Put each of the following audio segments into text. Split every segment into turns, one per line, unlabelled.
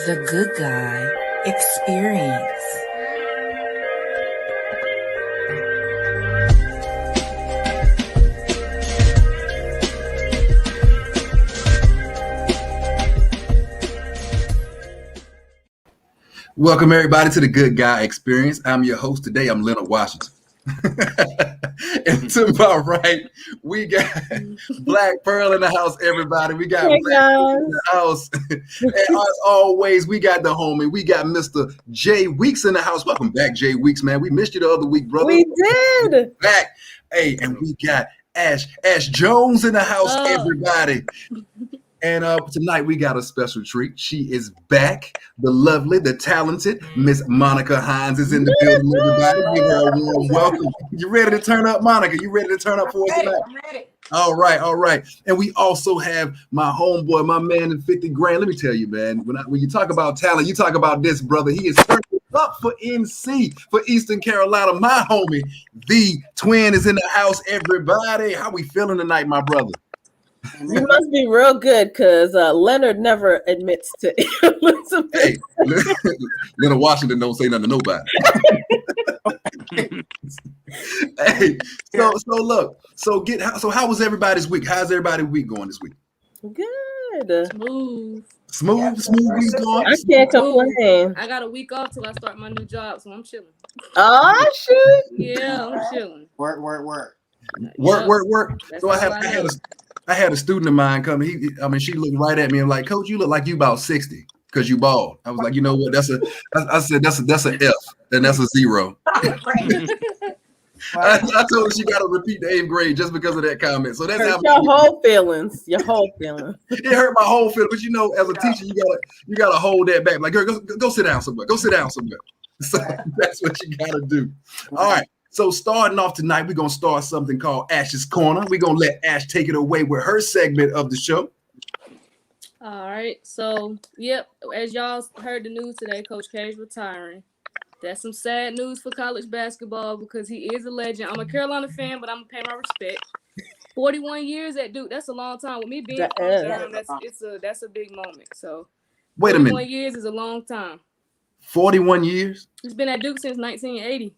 The Good Guy Experience.
Welcome, everybody, to the Good Guy Experience. I'm your host today. I'm Leonard Washington. And to my right, we got Black Pearl in the house, everybody. We got
Hey,
Black Pearl in
guys.
the house. And as always, we got the homie. We got Mr. Jay Weeks in the house. Welcome back, Jay Weeks, man. We missed you the other week, brother.
We did.
Back. Hey, and we got Ash Jones in the house, everybody. And tonight we got a special treat. She is back. The lovely, the talented Miss Monica Hines is in the building, everybody. Give her a warm welcome. You ready to turn up, Monica? You ready to turn up for us tonight?
I'm ready.
All right. And we also have my homeboy, my man in 50 grand. Let me tell you, man, when you talk about talent, you talk about this, brother. He is turned up for NC, for Eastern Carolina. My homie, the twin, is in the house, everybody. How we feeling tonight, my brother?
You must be real good because Leonard never admits to Elizabeth.
Hey, Leonard Washington don't say nothing to nobody. Hey, so how was everybody's week? How's everybody's week going this week?
Good.
Smooth week going.
I can't complain.
I got a week off till I start my new job, so I'm chilling.
Oh, shoot.
Yeah, I'm chilling.
Work.
Work.
That's
So I had a student of mine come. She looked right at me and like, Coach, you look like you about 60 because you bald. I was like, you know what? I said that's an F and that's a 0. I told her she got to repeat the 8th grade just because of that comment. So that's how
Your whole feelings. It
hurt my whole feeling. But you know, as a teacher, you gotta hold that back. Like, girl, go sit down somewhere. Go sit down somewhere. So that's what you gotta do. All right. So starting off tonight, we're gonna start something called Ash's Corner. We're gonna let Ash take it away with her segment of the show.
All right. So, yep, as y'all heard the news today, Coach K is retiring. That's some sad news for college basketball because he is a legend. I'm a Carolina fan, but I'm gonna pay my respect. 41 years at Duke, that's a long time. With me being that's a big moment. So
Wait a minute.
41 years is a long time.
41 years?
He's been at Duke since 1980.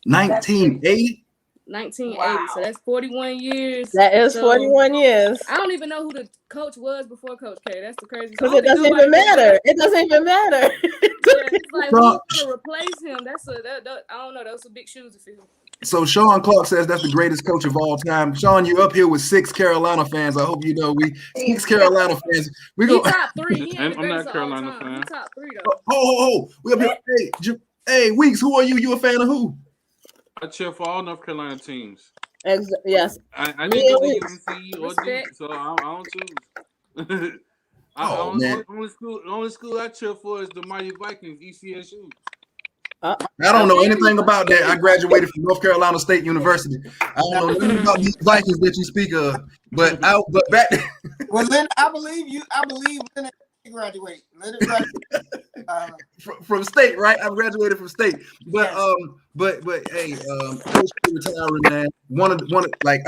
1980?
1980.
Wow.
So that's 41 years.
That is 41 years.
I don't even know who the coach was before Coach K. That's the crazy.
Because it doesn't even matter. It doesn't even matter.
It's like who's gonna replace him? I don't know. Those are big shoes to fill.
So Sean Clark says that's the greatest coach of all time. Sean, you're up here with 6 Carolina fans. I hope you know we 6 Carolina fans. We go
top 3.
I'm not a Carolina fan.
He's top 3 though.
Oh, we up here. Hey, Weeks, who are you? You a fan of who?
I cheer for all North Carolina teams.
Yes.
I didn't go to UNC or Duke, so I don't choose.
Man.
The only school I cheer for is the Mighty Vikings, ECSU.
I don't know anything about that. I graduated from North Carolina State University. I don't know anything about these Vikings that you speak of. But back.
Well, Leonard, I believe Leonard graduate.
From state, right? I graduated from state, but hey, Coach K retiring, man.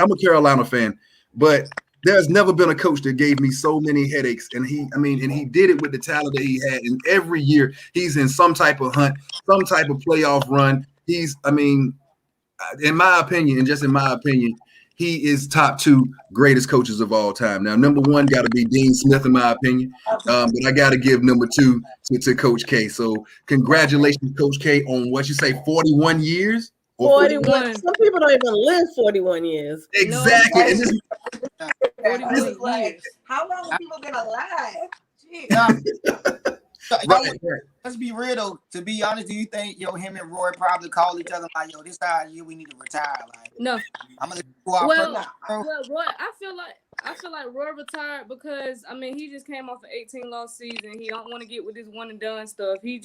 I'm a Carolina fan, but there's never been a coach that gave me so many headaches, and he did it with the talent that he had, and every year he's in some type of hunt, some type of playoff run. In my opinion, he is top 2 greatest coaches of all time. Now, number 1 got to be Dean Smith, in my opinion, but I got to give number 2 to Coach K. So, congratulations, Coach K, on what you say, 41 years.
41. Some people don't even live 41 years.
Exactly.
How long have people been alive?
Let's be real though. To be honest, do you think him and Roy probably called each other like, this time year we need to retire? Like,
no.
I'm gonna go out
Roy, I feel like Roy retired because he just came off an 18-loss season. He don't want to get with this one and done stuff. He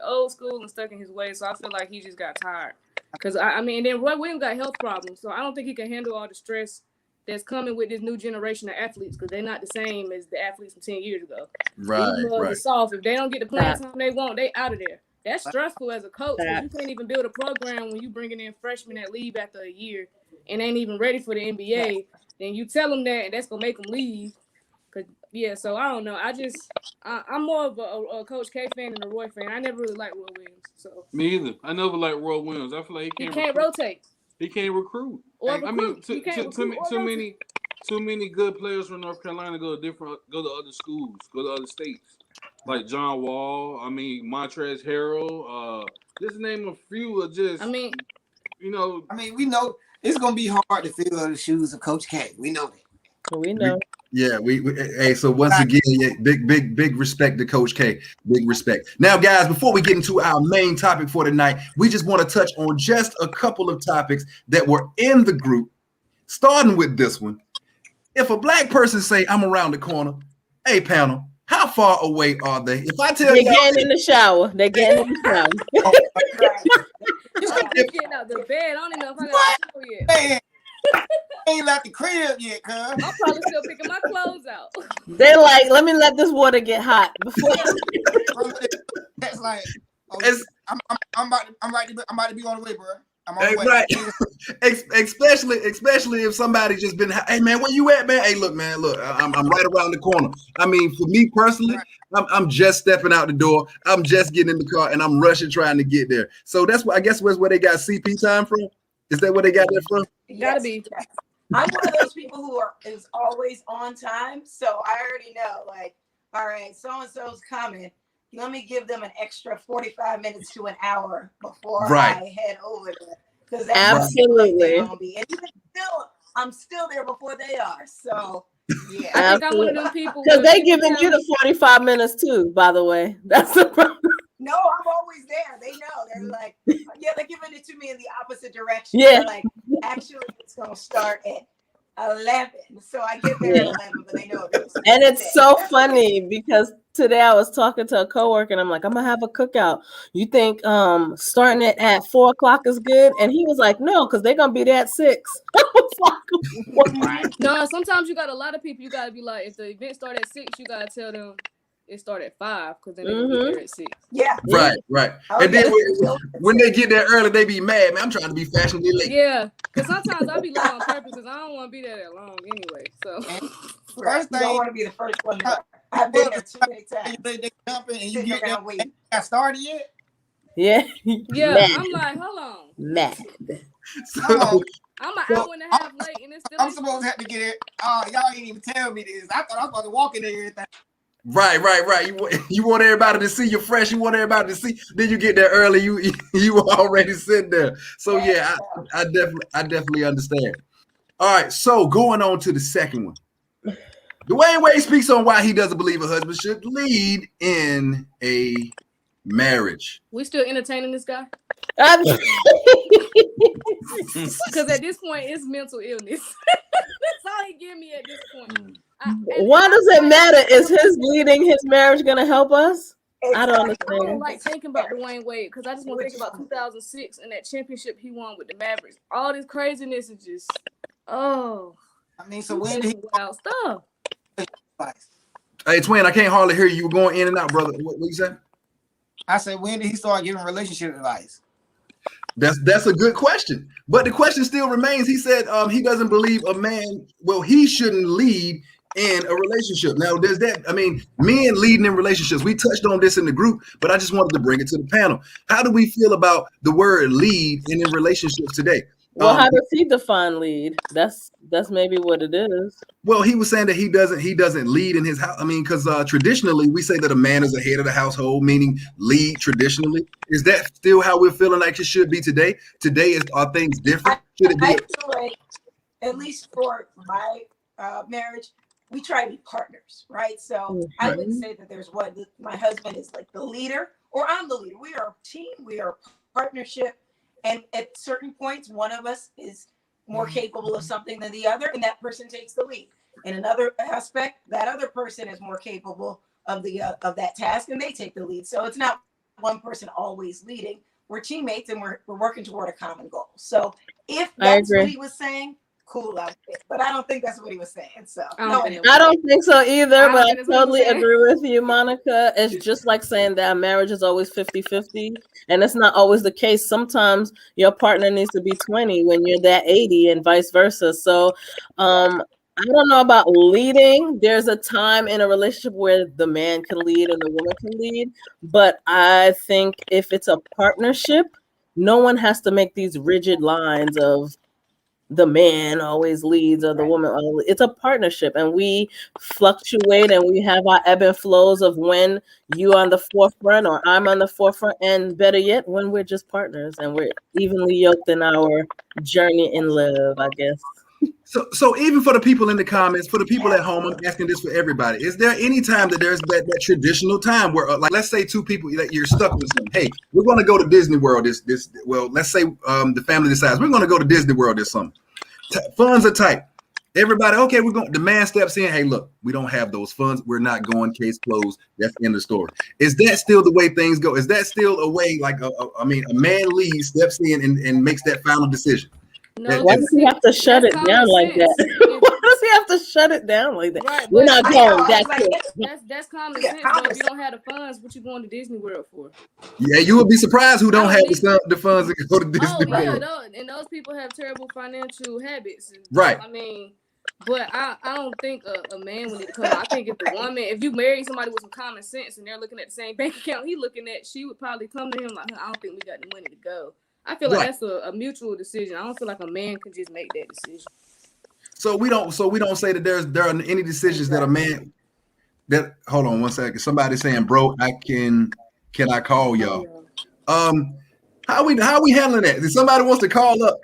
old school and stuck in his ways. So I feel like he just got tired. Because and then Roy Williams got health problems, so I don't think he can handle all the stress that's coming with this new generation of athletes because they're not the same as the athletes from 10 years ago.
Right.
Soft. If they don't get the playing time they want, they out of there. That's stressful as a coach because you can't even build a program when you bringing in freshmen that leave after a year and ain't even ready for the NBA. Then you tell them that, and that's gonna make them leave. Yeah, so I don't know. I'm more of a Coach K fan than a Roy fan. I never really liked Roy Williams. So
Me either. I never liked Roy Williams. I feel like
he can't rotate.
He can't recruit.
Or
I mean,
recruit.
too many good players from North Carolina go to other schools, go to other states, like John Wall. I mean, Montrezl Harrell. Just name a few of just.
I mean,
you know.
I mean, we know it's gonna be hard to fill the shoes of Coach K. We know that.
We know.
Yeah, hey, so once again, yeah, big respect to Coach K. Big respect. Now, guys, before we get into our main topic for tonight, we just want to touch on just a couple of topics that were in the group, starting with this one. If a black person say, I'm around the corner, hey, panel, how far away are they? If I tell
they're
you
getting in the shower. They're getting in the shower.
I'm just getting out the bed. I don't even know if I got a shower yet.
Man, ain't left the crib yet, cuz.
I'm probably still picking my clothes out.
They're like, let me let this water get hot before.
That's like,
It's-
I'm about to be on the way, bro. I'm on
Hey,
the way.
right. especially if somebody just been, hey man, where you at, man? Hey, look, man, look, I'm right around the corner. I mean, for me personally, I'm just stepping out the door. I'm just getting in the car and I'm rushing trying to get there. So that's what I guess was where they got CP time from. Is that where they got that from?
Gotta be.
I'm one of those people who is always on time, so I already know. Like, all right, so and so's coming. Let me give them an extra 45 minutes to an hour before I head over there. Because
absolutely.
And even still, I'm still there before they are. So yeah,
I think I'm one of them people
because they giving you the 45 minutes too. By the way, that's the problem.
no, I'm always there. They know. They're like, yeah, they're giving it to me in the opposite direction.
Yeah.
They're like, actually, it's gonna start at 11. So I get there at 11, but they know it.
And it's so funny because today I was talking to a coworker and I'm like, I'm gonna have a cookout. You think starting it at 4 o'clock is good? And he was like, no, because they're gonna be there at 6. I was like,
no, sometimes you got a lot of people. You gotta be like, if the event start at 6, you gotta tell them it start at 5 because then they gonna be there at 6.
Yeah.
Right. And then when they get there early, they be mad, man. I'm trying to be fashionably late.
Yeah, because sometimes I be late on purpose because I don't want to be there that long anyway. So
First thing, you don't want to be the first one there. I've been there too many times.
They jumping and you
Sitting
get there.
around waiting.
Got started yet?
yeah.
yeah,
Mad.
I'm like, hold on.
Mad.
So,
I'm an hour and a half late and it's still.
I'm supposed to have to get it. Y'all ain't even tell me this. I thought I was supposed to walk in there and everything.
right. You want everybody to see you fresh. You want everybody to see. Then you get there early. You already sitting there. So yeah, I definitely understand. All right, so going on to the second one. Dwayne Wade speaks on why he doesn't believe a husband should lead in a marriage.
We still entertaining this guy because at this point it's mental illness. That's all he give me at this point.
Why does it matter? Is his leading his marriage gonna help us? I don't
I don't
understand.
like thinking about Dwayne Wade because I just want to think about 2006 and that championship he won with the Mavericks. All this craziness is just,
I mean, so when did he
wild stuff.
Hey, twin, I can't hardly hear you. You were going in and out, brother. What you say?
I said, when did he start giving relationship advice?
That's a good question, but the question still remains. He said he doesn't believe a man. Well, he shouldn't lead in a relationship. Now, there's that. I mean, men leading in relationships. We touched on this in the group, but I just wanted to bring it to the panel. How do we feel about the word lead in relationships today?
Well, how does he define lead? That's maybe what it is.
Well, he was saying that he doesn't lead in his house. I mean, because traditionally we say that a man is the head of the household, meaning lead traditionally. Is that still how we're feeling like it should be today? Today, are things different? Should it be?
I feel like, at least for my marriage, we try to be partners, right? So I wouldn't say that there's one. My husband is like the leader, or I'm the leader. We are a team. We are a partnership. And at certain points, one of us is more capable of something than the other, and that person takes the lead. In another aspect, that other person is more capable of that task, and they take the lead. So it's not one person always leading. We're teammates, and we're working toward a common goal. So if that's what he was saying, cool out there. But I don't think that's what he was saying. So
I don't think so either, but I totally agree with you, Monica. It's just like saying that marriage is always 50-50, and it's not always the case. Sometimes your partner needs to be 20 when you're that 80 and vice versa. So I I don't know about leading. There's a time in a relationship where the man can lead and the woman can lead. But I think if it's a partnership, no one has to make these rigid lines of the man always leads or the woman always. It's a partnership, and we fluctuate and we have our ebb and flows of when you on the forefront or I'm on the forefront, and better yet, when we're just partners and we're evenly yoked in our journey in love, I guess.
So even for the people in the comments, for the people at home, I'm asking this for everybody. Is there any time that there's that traditional time where, like, let's say two people that you're stuck with something? Hey, we're going to go to Disney World well, let's say the family decides we're going to go to Disney World this summer. Funds are tight. Everybody, okay, we're going. The man steps in. Hey, look, we don't have those funds. We're not going. Case closed. That's the end of the story. Is that still the way things go? Is that still a way, like, a man leaves, steps in, and makes that final decision?
No,
Why does he have to shut it down like that? Why does he have to shut it down like that?
Right,
We're not
I
going.
know,
That's
like,
it.
That's common
Yeah,
sense. Though.
common
If you don't have the funds, what you going to Disney World for?
Yeah, you would be surprised who don't
I
have
don't
the funds to go to Disney
Oh yeah,
World.
no, and those people have terrible financial habits.
Right.
I mean, but I don't think a man would need to come out. I think if the woman, if you marry somebody with some common sense and they're looking at the same bank account he looking at, she would probably come to him like, I don't think we got the money to go. I feel like
Right.
that's a mutual decision. I don't feel like a man can just make that decision.
So we don't say that there are any decisions that a man that hold on one second. Somebody's saying, bro, can I call y'all? How we handling that? If somebody wants to call up.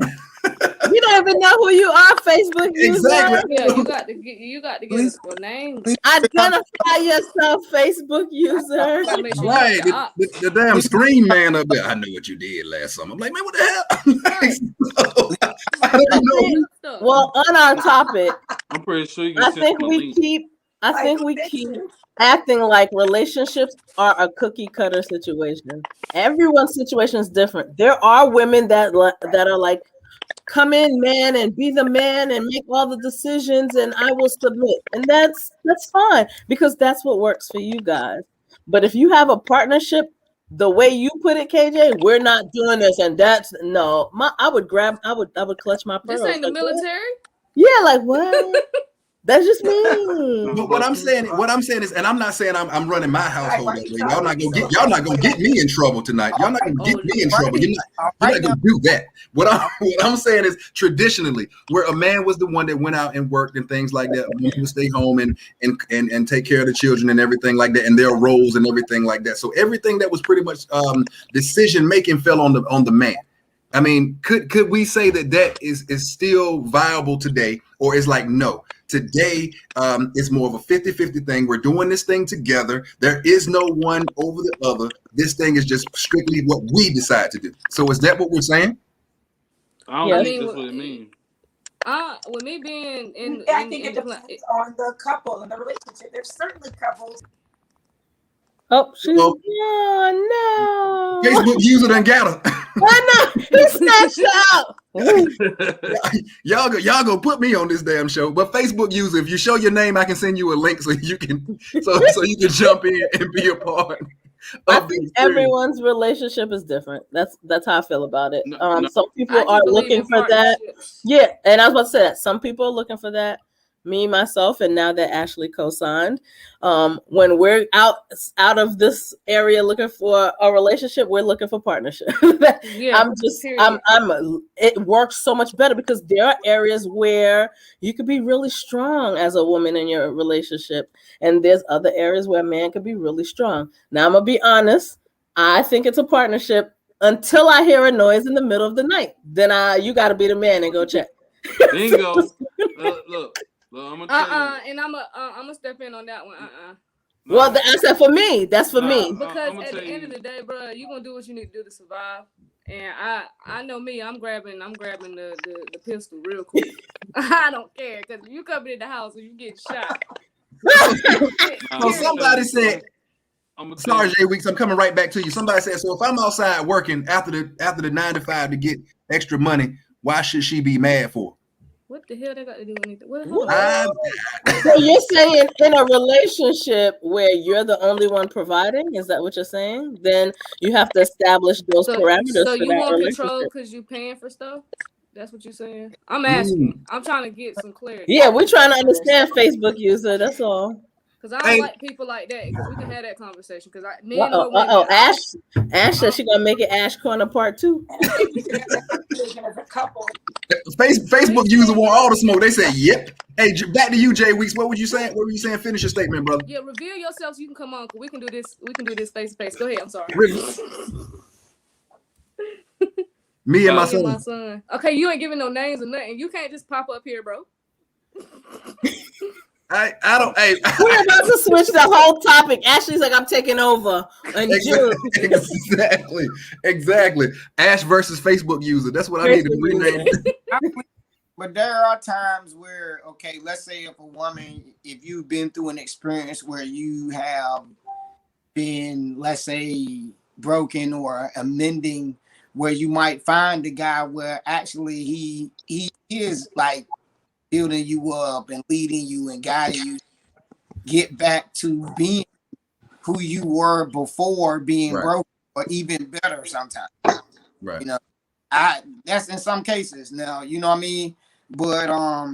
You don't even know who you are, Facebook user.
Exactly.
Yeah, you got to get a name.
Identify yourself, Facebook user.
Make sure you
Right.
got the ops.
The damn screen man up there. I know what you did last summer. I'm like, man, what the hell? I don't know.
Stuff.
Well, on our topic,
I'm pretty sure you can
I
send
think
them a
we
link.
keep acting like relationships are a cookie cutter situation. Everyone's situation is different. There are women that are like, come in, man, and be the man and make all the decisions, and I will submit. And that's fine, because that's what works for you guys. But if you have a partnership, the way you put it, KJ, we're not doing this, and that's no. I would clutch my pearls.
This ain't the
like, what?
military.
Yeah, like what? That's just me.
But what I'm saying is, and I'm not saying I'm running my household that way. Y'all not gonna get me in trouble tonight. Y'all not gonna get me in trouble. You're not gonna do that. What I'm saying is, traditionally, where a man was the one that went out and worked and things like that, a woman would stay home and take care of the children and everything like that, and their roles and everything like that. So everything that was pretty much decision making fell on the man. I mean, could we say that is still viable today, or is like no? Today, it's more of a 50-50 thing. We're doing this thing together. There is no one over the other. This thing is just strictly what we decide to do. So is that what we're saying?
I don't
Yeah.
think that's what it means.
With me being in,
I think it depends on the couple and the relationship. There's certainly couples.
Oh, she's
Oh.
no.
Facebook user done got her.
Why not? He snatched out.
Y'all go put me on this damn show. But Facebook user, if you show your name, I can send you a link so you can jump in and be a part.
I think everyone's relationship is different. That's how I feel about it.
No.
Some people are looking for that. Yeah, and I was about to say that some people are looking for that. Me, myself, and now that Ashley co-signed, when we're out of this area looking for a relationship, we're looking for partnership.
Yeah,
It works so much better because there are areas where you could be really strong as a woman in your relationship, and there's other areas where a man could be really strong. Now I'm gonna be honest. I think it's a partnership until I hear a noise in the middle of the night. Then you got to be the man and go check.
Bingo. Look, I'm gonna tell you.
And I'm gonna step in on that one.
Well, I said for me, that's for me.
Because
I'ma
at the
tell
end
you.
of the day, bro, you gonna do what you need to do to survive. And I know me, I'm grabbing the pistol real quick. I don't care, because if you come into the house and you get shot.
So somebody said,
I'm gonna tell
sorry,
you.
Jay Weeks, I'm coming right back to you. Somebody said, so if I'm outside working after the 9 to 5 to get extra money, why should she be mad for?
What the hell they got to do with anything? What?
So you're saying in a relationship where you're the only one providing? Is that what you're saying? Then you have to establish those parameters.
So
for
you
that
want
relationship.
control because you paying for stuff? That's what you're saying. I'm asking. I'm trying to get some clarity.
Yeah, we're trying to understand Facebook user. That's all.
Because I don't
Hey.
like people like that. Because we can have that conversation. Because men or women.
Ash said she gonna make it Ash Corner Part 2.
As a couple.
Facebook user want all the smoke. They said, "Yep." Hey, back to you, Jay Weeks. What were you saying? What were you saying? Finish your statement, brother.
Yeah, reveal yourself so you can come on. Cause we can do this. We can do this face to face. Go ahead. I'm sorry.
Me and my
Me and
son.
Okay, you ain't giving no names or nothing. You can't just pop up here, bro.
I don't. Hey,
We're about to switch the whole topic. Ashley's like, I'm taking over. And June.
Exactly. Ash versus Facebook user. That's what I need to rename.
But there are times where, okay, let's say if a woman, if you've been through an experience where you have been, let's say, broken or amending, where you might find a guy where actually he is like building you up and leading you and guiding you get back to being who you were before being broken, or even better sometimes.
Right.
You know, that's in some cases now, you know what I mean? But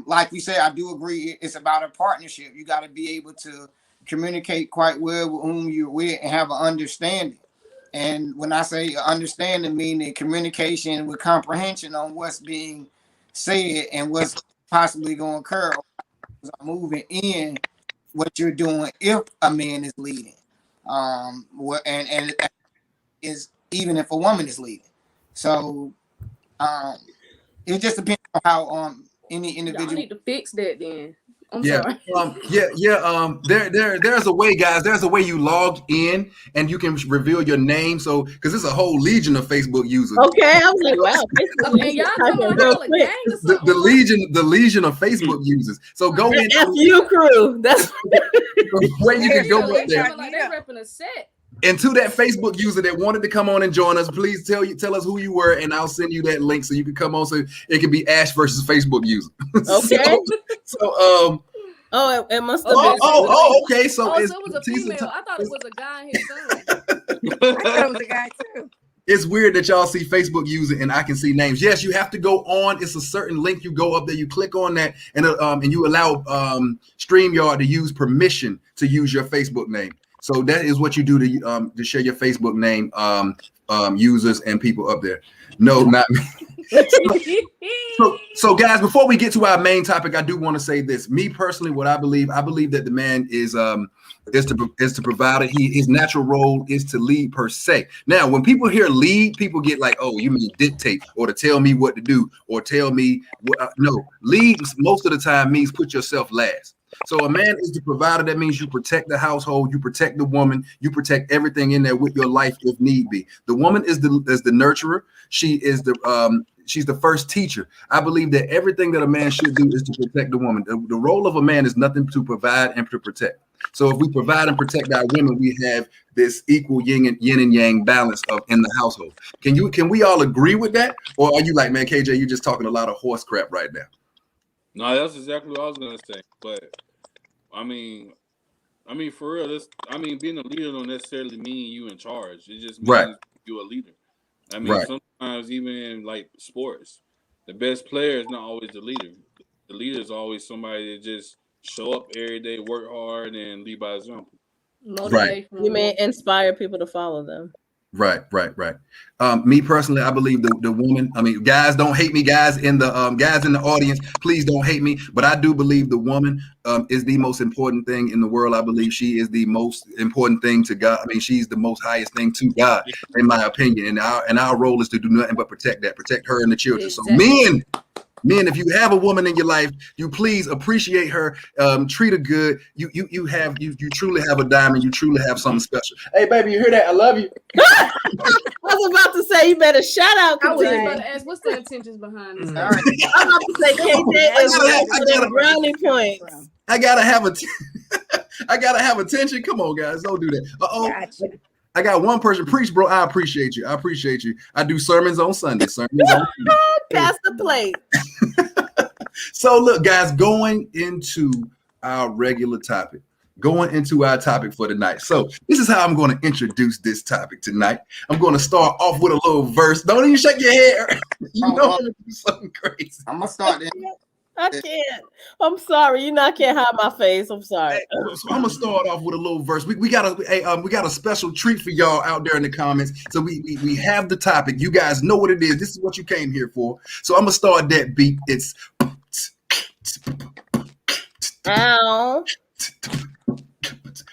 like you said, I do agree it's about a partnership. You got to be able to communicate quite well with whom you're with and have an understanding. And when I say understanding, meaning communication with comprehension on what's being said and what's possibly going to occur, moving in what you're doing if a man is leading, and is even if a woman is leading. So it just depends on how any individual.
Y'all need to fix that then. I'm
sorry.
sorry.
There's a way, guys. There's a way you log in and you can reveal your name. So, because it's a whole legion of Facebook users.
Okay, I was like, wow.
And y'all come on all a gang or something.
The legion of Facebook users. So go in.
FU crew. That's
where you can go up there.
Like they're repping a set.
And to that Facebook user that wanted to come on and join us, please tell us who you were, and I'll send you that link so you can come on. So it can be Ash versus Facebook user.
Okay.
so
it must have been.
Okay. So
it was a female. I thought it was a guy and his son.
I thought it was a guy too.
It's weird that y'all see Facebook user and I can see names. Yes, you have to go on. It's a certain link. You go up there, you click on that, and you allow StreamYard to use permission to use your Facebook name. So that is what you do to share your Facebook name, users and people up there. No, not me. So guys, before we get to our main topic, I do want to say this. Me personally, what I believe that the man is to provide it. His natural role is to lead per se. Now, when people hear lead, people get like, oh, you mean dictate or to tell me what to do or tell me what? No, lead most of the time means put yourself last. So a man is the provider. That means you protect the household, you protect the woman, you protect everything in there with your life if need be. The woman is the nurturer. She is she's the first teacher. I believe that everything that a man should do is to protect the woman. The role of a man is nothing to provide and to protect. So if we provide and protect our women, we have this equal yin and yang balance in the household. Can we all agree with that? Or are you like, man, KJ, you're just talking a lot of horse crap right now?
No, that's exactly what I was gonna say. But I mean, for real, being a leader don't necessarily mean you in charge. It just means you're a leader. I mean, sometimes even in like sports, the best player is not always the leader. The leader is always somebody that just show up every day, work hard, and lead by example.
Right. You may inspire people to follow them.
Right. Me personally, I believe the woman. I mean, guys, don't hate me. Guys in the audience, please don't hate me. But I do believe the woman is the most important thing in the world. I believe she is the most important thing to God. I mean, she's the most highest thing to God, in my opinion. And our role is to do nothing but protect her and the children.
Exactly.
So men, if you have a woman in your life, you please appreciate her, treat her good. You truly have a diamond. You truly have something special. Hey, baby, you hear that? I love you.
I was about to say, you better shout out.
I was about to ask, what's the intentions behind this?
I'm about to say, KJ, brownie points.
I gotta have attention. Come on, guys, don't do that.
Gotcha.
I got one person. Preach, bro. I appreciate you. I do sermons on Sunday.
Pass the plate.
So look, guys, going into our regular topic. going into our topic for tonight. So this is how I'm going to introduce this topic tonight. I'm going to start off with a little verse. Don't even shake your hair. You know I'm going to do something crazy.
I'm gonna start there.
I can't. I'm sorry. You know I can't hide my face. I'm sorry.
So I'm gonna start off with a little verse. We got a special treat for y'all out there in the comments. So we have the topic. You guys know what it is. This is what you came here for. So I'm gonna start that beat. It's
Ow.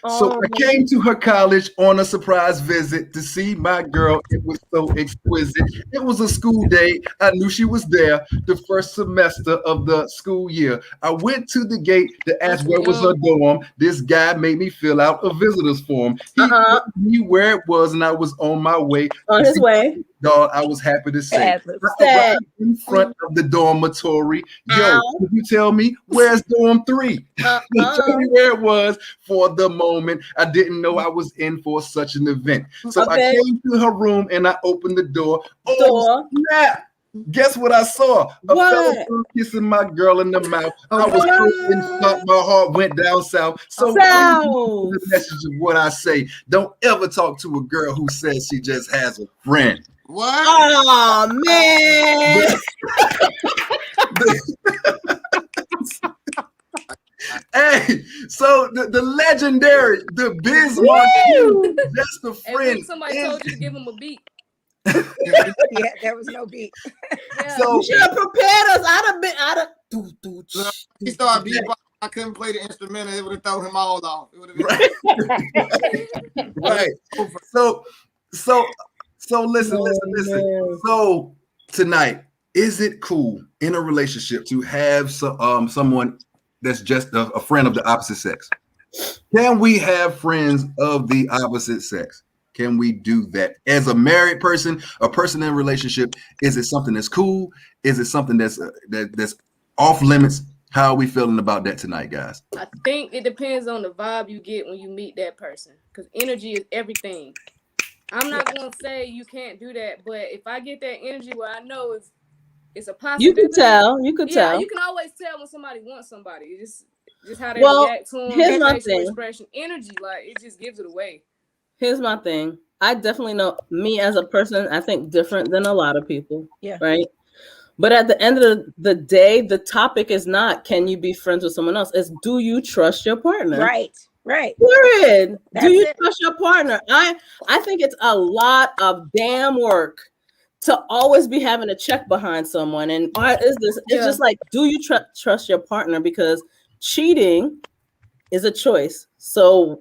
So I came to her college on a surprise visit to see my girl. It was so exquisite. It was a school day. I knew she was there the first semester of the school year. I went to the gate to ask where was her dorm. This guy made me fill out a visitor's form. He told me where it was, and I was on my way.
On his way.
Dog, I was happy to say.
Sad.
Right in front of the dormitory. Yo, could you tell me where's dorm 3? Tell me where it was. For the moment, I didn't know I was in for such an event. So I came to her room and I opened the door. Oh, snap. Guess what I saw? A fellow kissing my girl in the mouth. I was my heart went down south. So the message of what I say: don't ever talk to a girl who says she just has a friend.
What?
Oh man!
Hey, so the legendary, the Bismarck, just a friend.
And somebody told you to give him a beat.
Yeah, there was no beat.
Yeah.
So you should have prepared us. I'd have.
He started beatboxing. I couldn't play the instrumental. It would have thrown him all off. It would have been
right. So listen. So tonight, is it cool in a relationship to have someone that's just a friend of the opposite sex? Can we have friends of the opposite sex? Can we do that as a married person, a person in a relationship? Is it something that's cool? Is it something that's off limits? How are we feeling about that tonight, guys?
I think it depends on the vibe you get when you meet that person, because energy is everything. I'm not gonna say you can't do that, but if I get that energy where I know it's a possibility,
you can tell. You can tell.
You can always tell when somebody wants somebody. It's just how they react to them.
Here's my thing.
Expression, energy, like it just gives it away.
Here's my thing. I definitely know me as a person, I think different than a lot of people. Yeah. Right. But at the end of the day, the topic is not can you be friends with someone else? It's do you trust your partner?
Right. Right.
Period. Do you trust your partner? I think it's a lot of damn work to always be having a check behind someone. And what is this? It's just like, do you trust your partner? Because cheating is a choice. So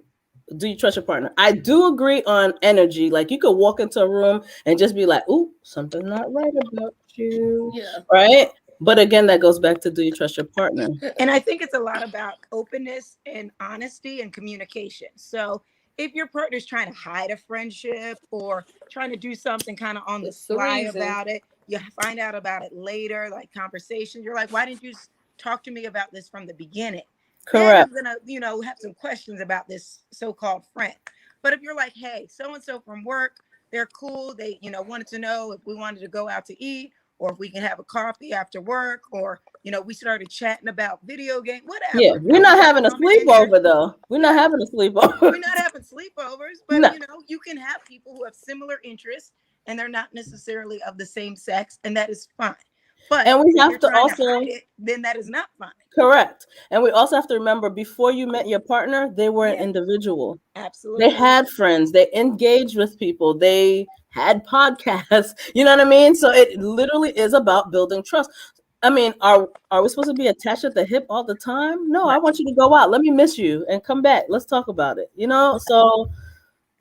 do you trust your partner? I do agree on energy. Like you could walk into a room and just be like, ooh, something's not right about you. Yeah. Right. But again, that goes back to do you trust your partner?
And I think it's a lot about openness and honesty and communication. So if your partner's trying to hide a friendship or trying to do something kind of on the fly about it, you find out about it later, like conversations. You're like, why didn't you talk to me about this from the beginning?
Correct.
I'm gonna, have some questions about this so-called friend. But if you're like, hey, so-and-so from work, they're cool. They, wanted to know if we wanted to go out to eat or if we can have a coffee after work, or, we started chatting about video game, whatever.
Yeah, we're not having a sleepover though. We're not having a sleepover.
We're not having sleepovers, but you can have people who have similar interests and they're not necessarily of the same sex, and that is fine. But
and we have to also
then that is not fine.
Correct. And we also have to remember, before you met your partner, they were an individual.
Absolutely.
They had friends, they engaged with people, they had podcasts, you know what I mean? So it literally is about building trust. I mean, are we supposed to be attached at the hip all the time? No, I want you to go out. Let me miss you and come back. Let's talk about it. So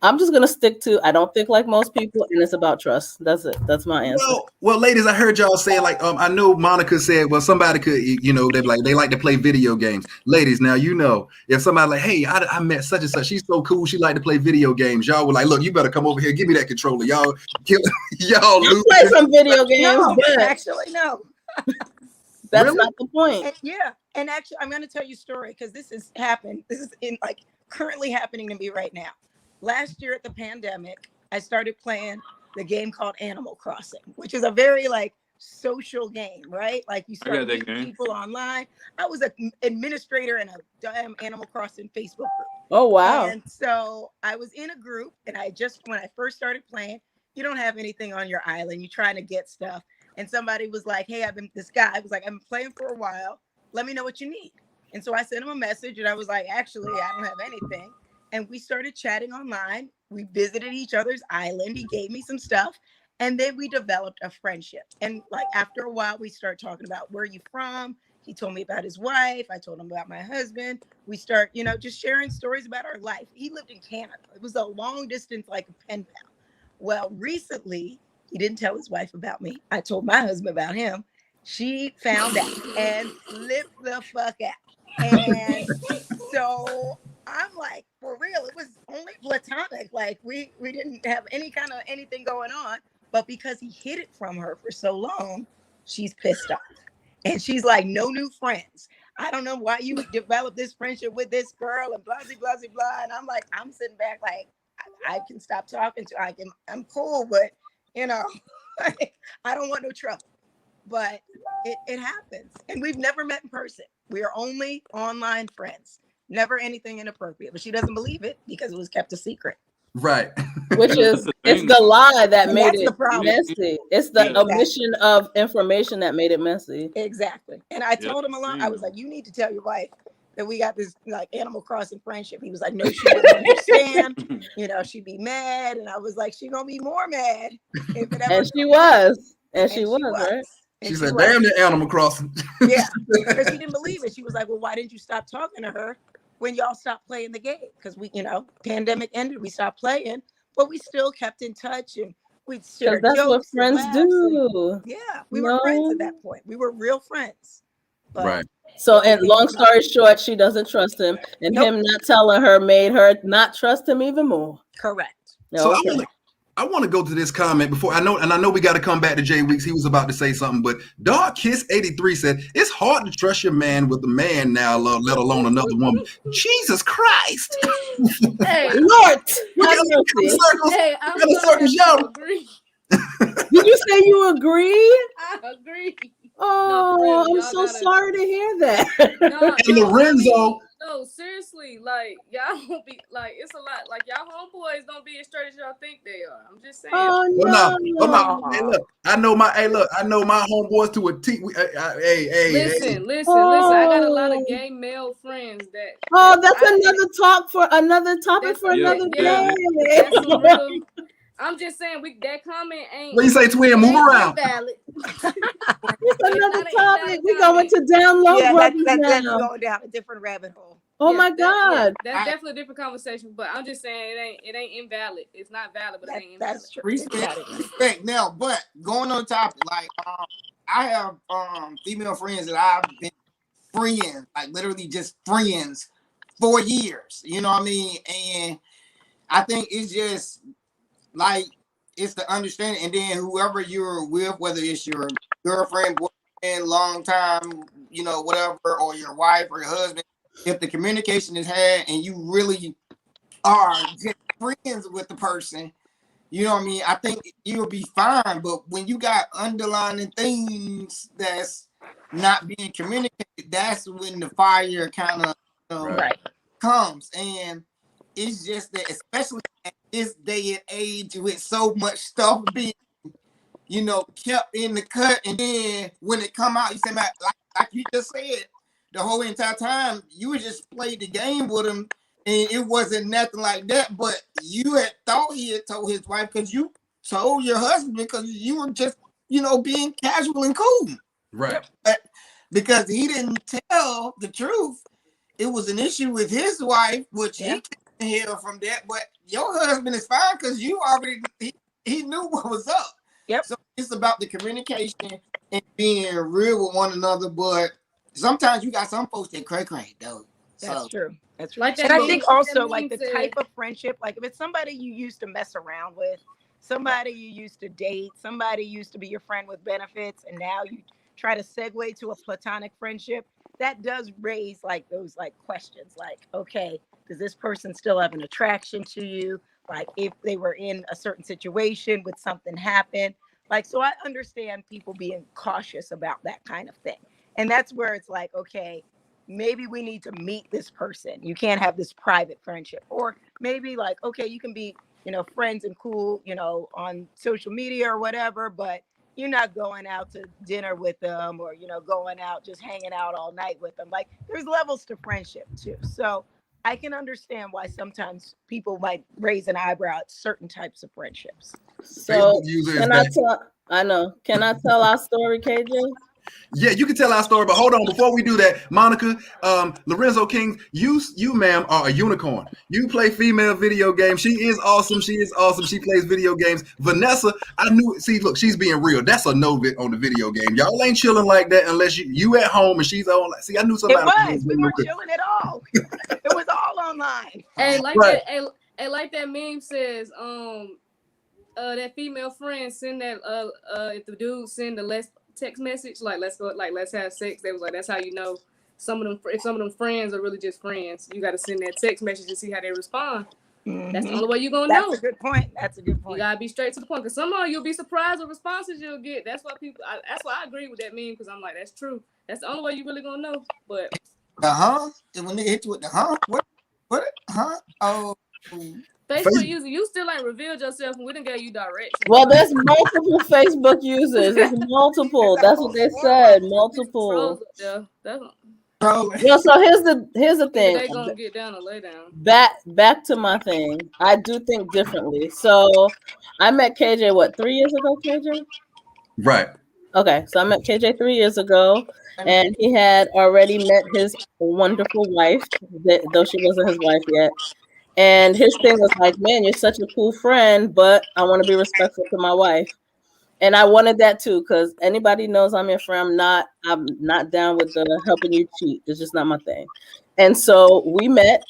I'm just going to stick to, I don't think like most people, and it's about trust. That's it. That's my answer.
Well, ladies, I heard y'all say, like, I know Monica said, well, somebody could, they like to play video games. Ladies, now, if somebody like, hey, I met such and such, she's so cool, she like to play video games. Y'all were like, look, you better come over here, give me that controller. Y'all
play some video games.
No, actually, no.
That's
really?
Not the point.
And actually, I'm going to tell you a story because this has happened. This is currently happening to me right now. Last year at the pandemic, I started playing the game called Animal Crossing, which is a very social game, right? Like you
I
start
got that
meeting
game.
people online. I was an administrator in a damn Animal Crossing Facebook group.
Oh wow.
And so I was in a group, and when I first started playing, you don't have anything on your island. You're trying to get stuff. And somebody was like, hey, this guy was like, I've been playing for a while. Let me know what you need. And so I sent him a message, and I was like, actually, I don't have anything. And we started chatting online. We visited each other's island. He gave me some stuff. And then we developed a friendship. And like after a while, we started talking about where you from. He told me about his wife. I told him about my husband. We start, just sharing stories about our life. He lived in Canada. It was a long distance, like a pen pal. Well, recently, he didn't tell his wife about me. I told my husband about him. She found out and flipped the fuck out. And so I'm like, for real, it was only platonic. Like we didn't have any kind of anything going on. But because he hid it from her for so long, she's pissed off. And she's like, no new friends. I don't know why you developed this friendship with this girl and blah, blah, blah, blah. And I'm like, I'm sitting back like, I can stop talking to her. I'm cool, but, I don't want no trouble. But it happens. And we've never met in person. We are only online friends. Never anything inappropriate. But she doesn't believe it because it was kept a secret.
Right.
Which is it's the lie that made
That's the
it
problem.
messy. It's the
Yeah.
omission of information that made it messy.
Exactly. And I
Yeah,
told him along, I
same.
was like, you need to tell your wife that we got this like Animal Crossing friendship. He was like, no, she wouldn't understand. She'd be mad. And I was like, she gonna be more mad if it ever.
And she was. And
And
she was, right?
And
She said,
was.
damn the Animal Crossing.
Yeah, because she didn't believe it. She was like, well, why didn't you stop talking to her when y'all stopped playing the game? Because we, pandemic ended, we stopped playing, but we still kept in touch and we'd share
Because that's what
jokes and
friends
laughs and-
do.
yeah, we were friends at that point. We were real friends. But
Right.
So, and long story short, she doesn't trust him, and
Nope.
him not telling her made her not trust him even more.
Correct.
So
Okay.
I want to go to this comment before I know we got to come back to Jay Weeks. He was about to say something, but Dog Kiss 83 said it's hard to trust your man with a man now, let alone another woman. Jesus Christ!
Hey,
Lord,
What
have
kind of
mercy.
circles?
hey, I'm
What kind of
gonna
circles
have to
y'all?
agree.
Did you say you agree?
I agree.
Oh,
for real,
I'm
y'all
so
gotta-
sorry to hear that.
No,
And Lorenzo.
I mean, no, seriously, like y'all don't be like it's a lot. Like y'all homeboys don't be as straight as y'all think they are. I'm just saying.
Oh
Well,
no.
no. Hey, look, I know my homeboys to a T. Hey.
Listen. I got a lot of gay male friends that.
Oh, that's another topic for
Yeah,
another
yeah,
day.
That's some real. I'm just saying that comment ain't.
What you say, twin? Move
ain't
around.
Valid.
It's another
It's not
topic.
a
We going to down low
Yeah,
brothers
that's
now.
going down a different rabbit hole.
Oh my God.
That's definitely a different conversation. But I'm just saying it ain't invalid. It's not valid, but it ain't invalid.
That's true.
Respect. Now, but going on topic, like I have female friends that I've been friends, like literally just friends for years. You know what I mean? And I think it's just like it's the understanding, and then whoever you're with, whether it's your girlfriend, boyfriend, long time, whatever, or your wife or your husband, if the communication is had and you really are just friends with the person, you know what I mean? I think you'll be fine. But when you got underlying things that's not being communicated, that's when the fire kind of comes. And it's just that, especially at this day and age with so much stuff being, kept in the cut. And then when it come out, you say, like you just said, the whole entire time, you just played the game with him. And it wasn't nothing like that. But you had thought he had told his wife because you told your husband because you were just, being casual and cool.
Right.
But because he didn't tell the truth, it was an issue with his wife, which he couldn't hear from that. But your husband is fine because you already, he knew what was up.
Yep.
So it's about the communication and being real with one another. But sometimes you got some folks that cray though.
That's true. That's right.
Like that
And I
meme-
think
that
also
meme
like the
said-
type of friendship, like if it's somebody you used to mess around with, somebody you used to date, somebody used to be your friend with benefits, and now you try to segue to a platonic friendship, that does raise like those like questions like, okay, does this person still have an attraction to you? Like if they were in a certain situation, would something happen? Like, so I understand people being cautious about that kind of thing. And that's where it's like, okay, maybe we need to meet this person. You can't have this private friendship. Or maybe like, okay, you can be, friends and cool, on social media or whatever, but you're not going out to dinner with them or, going out, just hanging out all night with them. Like, there's levels to friendship too. So I can understand why sometimes people might raise an eyebrow at certain types of friendships.
So
Facebook user is
can I
back.
can I tell our story, KJ?
Yeah, you can tell our story, but hold on. Before we do that, Monica, Lorenzo King, you, ma'am, are a unicorn. You play female video games. She is awesome. She plays video games. Vanessa, I knew. See, look, she's being real. That's a no bit on the video game. Y'all ain't chilling like that unless you at home and she's on. See, I knew somebody.
It was. We weren't chilling at all. It was all online.
Hey, like
Right.
that. Like that meme says, that female friend send that if the dude send the text message like let's have sex, they was like, that's how you know if some of them friends are really just friends. You got to send that text message to see how they respond.
Mm-hmm.
That's the only way you're gonna
That's
know.
a good point. You
gotta be straight to the point, because somehow you'll be surprised with responses you'll get. That's why that's why I agree with that meme, because I'm like, that's true. That's the only way you really gonna know. But
and when they hit you with the what oh.
Facebook user, you still ain't revealed yourself, and we didn't give you directions.
Well, there's multiple Facebook users. There's multiple. That's what they said. Multiple.
Yeah, that's
Well, so here's the thing.
they gonna get down or lay down.
Back to my thing. I do think differently. So I met KJ 3 years ago, KJ?
Right.
Okay, so I met KJ 3 years ago, and he had already met his wonderful wife, though she wasn't his wife yet. And his thing was like, man, you're such a cool friend, but I want to be respectful to my wife. And I wanted that too, because anybody knows I'm your friend. I'm not down with the helping you cheat. It's just not my thing. And so we met,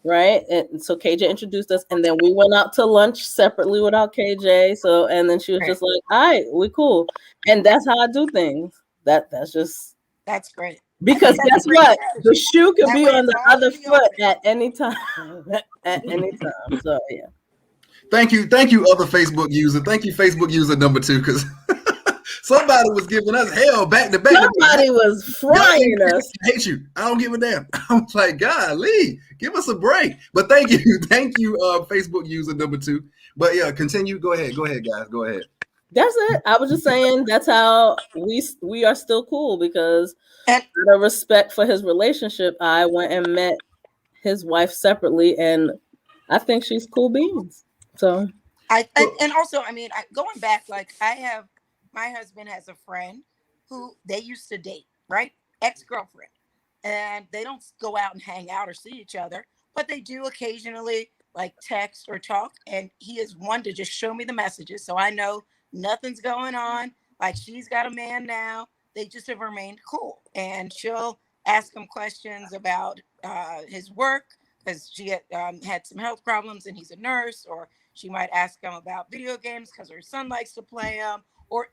right? And so KJ introduced us, and then we went out to lunch separately without KJ. So, and then she was just like, all right, we cool. And that's how I do things.
That's great.
Because guess what? The shoe could be on the other foot at any time. At any time. So yeah.
Thank you, other Facebook user. Thank you, Facebook user number 2, because somebody was giving us hell back to back.
Somebody was frying us.
I hate you. I don't give a damn. I'm like, golly, give us a break. But thank you, Facebook user number 2. But yeah, continue. Go ahead, guys. Go ahead.
That's it. I was just saying that's how we are still cool, because out of respect for his relationship, I went and met his wife separately, and I think she's cool beans. So
and also, I mean, going back, like my husband has a friend who they used to date, right? Ex-girlfriend, and they don't go out and hang out or see each other, but they do occasionally like text or talk. And he is one to just show me the messages, so I know nothing's going on. Like, she's got a man now. They just have remained cool, and she'll ask him questions about his work, because she had some health problems and he's a nurse, or she might ask him about video games because her son likes to play them, or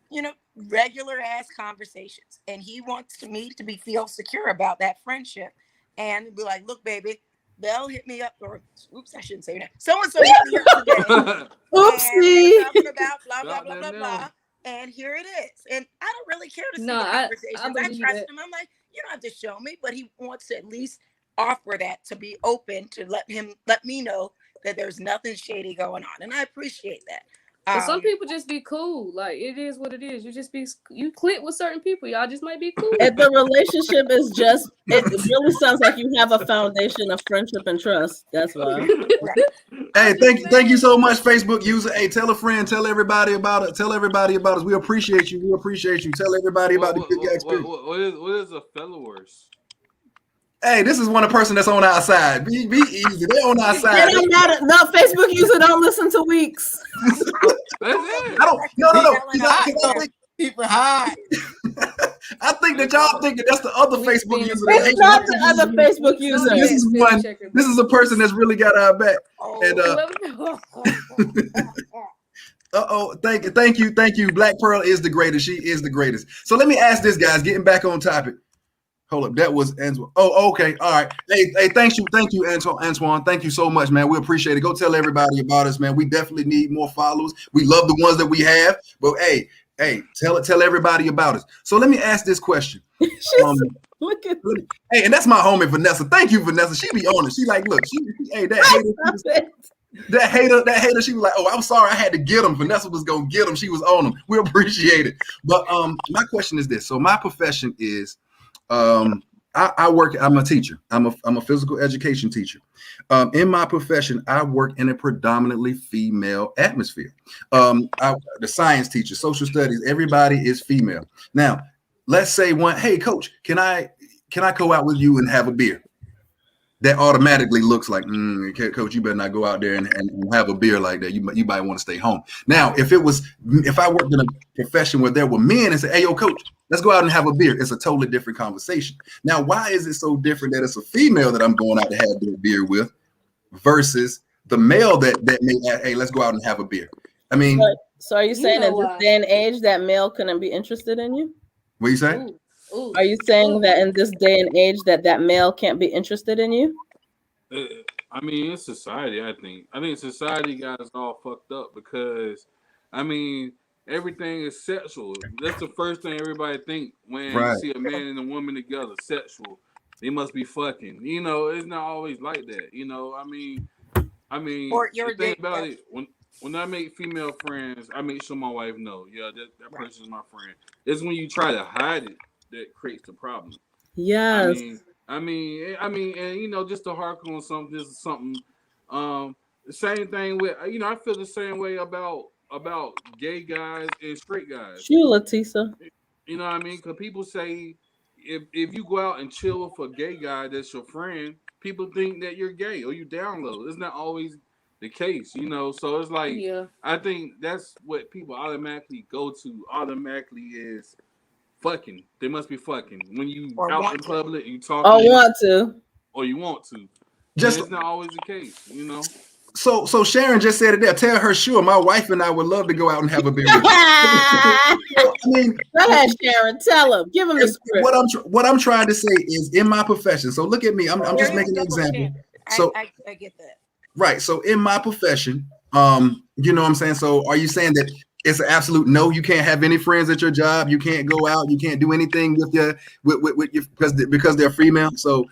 regular ass conversations. And he wants me to feel secure about that friendship, and be like, look, baby, Belle hit me up, or oops, I shouldn't say that. So-and-so hit me up today.
Oopsie.
Talking about blah, blah, blah, blah, blah. And here it is. And I don't really care to see the conversations. I trust him. I'm like, you don't have to show me, but he wants to at least offer that, to be open, to let me know that there's nothing shady going on. And I appreciate that.
But some people just be cool. Like, it is what it is. You click with certain people. Y'all just might be cool.
If the relationship is just, it really sounds like you have a foundation of friendship and trust. That's why.
Hey, thank you so much, Facebook user. Hey, tell a friend, tell everybody about it. Tell everybody about us. We appreciate you. Tell everybody about the good guy experience.
What is a followers?
Hey, this is one person that's on our side. Be easy. They're on our side.
No, Facebook user don't listen to Weeks.
That's it.
No.
Keep it high.
I think that y'all think that that's the other Facebook user.
It's not the other Facebook user.
This is a person that's really got our back. And thank you. Black Pearl is the greatest. She is the greatest. So let me ask this, guys, getting back on topic. Hold up, that was Antoine. Oh, okay, all right. Hey, thank you, Antoine. Thank you so much, man. We appreciate it. Go tell everybody about us, man. We definitely need more followers. We love the ones that we have, but hey, tell everybody about us. So let me ask this question.
Look at
Hey, and that's my homie Vanessa. Thank you, Vanessa. She be on it. She like, look, hey, that hater. She was like, oh, I'm sorry, I had to get him. Vanessa was gonna get him. She was on him. We appreciate it. But my question is this. So my profession is, I work. I'm a teacher. I'm a physical education teacher. In my profession, I work in a predominantly female atmosphere. The science teacher, social studies, everybody is female. Now, let's say hey, coach, can I go out with you and have a beer? That automatically looks like, coach, you better not go out there and have a beer like that. You might want to stay home. Now, if I worked in a profession where there were men and say, hey, yo, coach, let's go out and have a beer, it's a totally different conversation. Now, why is it so different that it's a female that I'm going out to have a beer with versus the male that may, hey, let's go out and have a beer? I mean,
so are you saying in this day and age that male couldn't be interested in you?
What you saying?
Are you saying that in this day and age that male can't be interested in you?
I mean, it's society. I think society got us all fucked up because, I mean, everything is sexual. That's the first thing everybody think when you see a man and a woman together, sexual. They must be fucking. You know, it's not always like that. You know, I mean,
or you're
the thing about it, when I make female friends, I make sure my wife knows. Yeah, that person is my friend. It's when you try to hide it that creates the problem.
Yes.
I mean, and you know, just to hark on something. The same thing with, you know, I feel the same way about gay guys and straight guys.
You, Latisa.
You know what I mean? Because people say if you go out and chill with a gay guy that's your friend, people think that you're gay or you down low. It's not always the case, you know. So it's like, I think that's what people automatically go to. Automatically is fucking. They must be fucking when you
or
out in public. You talk.
Or want to.
Or you want to.
Just
it's not always the case, you know.
So Sharon just said it there. Tell her, sure, my wife and I would love to go out and have a beer. I mean,
go ahead, Sharon. Tell him. Give him the script.
What I'm trying to say is, in my profession. So look at me. I'm just making an example. So
I get that.
Right. So in my profession, you know what I'm saying? So are you saying that it's an absolute no? You can't have any friends at your job. You can't go out. You can't do anything with your because they're female. So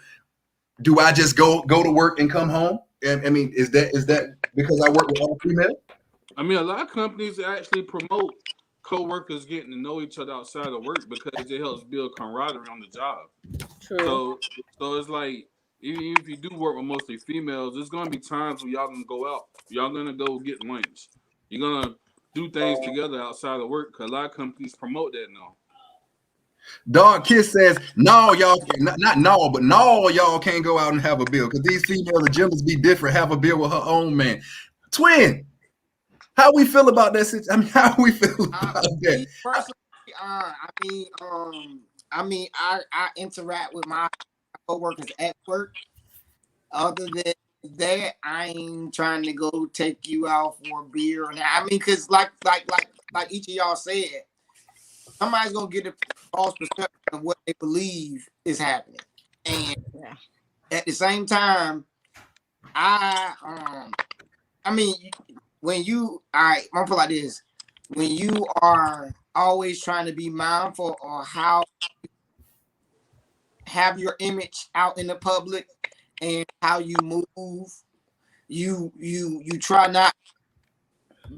do I just go to work and come home? I mean, is that because I work with all female?
I mean, a lot of companies actually promote co-workers getting to know each other outside of work because it helps build camaraderie on the job.
True.
So it's like, even if you do work with mostly females, there's gonna be times when y'all gonna go out. Y'all gonna go get lunch. You're gonna do things together outside of work because a lot of companies promote that now.
Dog Kiss says, no, y'all not no, but no, y'all can't go out and have a beer because these female agendas be different. Have a beer with her own man. Twin, how we feel about that? I mean, how we feel about that?
Personally, I interact with my coworkers at work. Other than that, I ain't trying to go take you out for a beer. And I mean, because like each of y'all said, somebody's gonna get a false perception of what they believe is happening. And at the same time, I mean, when you, I'm gonna put it like this: when you are always trying to be mindful of how you have your image out in the public and how you move, you try not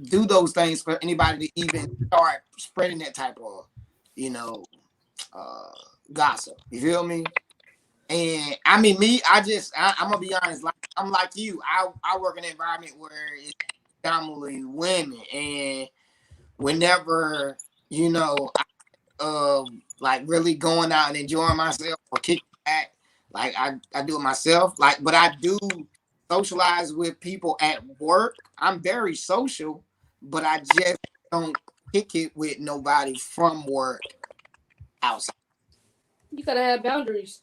do those things for anybody to even start spreading that type of, you know, gossip. You feel me? And I mean, I'm gonna be honest. Like I'm like you. I work in an environment where it's predominantly women, and whenever you know, like really going out and enjoying myself or kicking back, like I do it myself. Like, but I do socialize with people at work. I'm very social, but I just don't kick it with nobody from work outside.
You gotta have boundaries.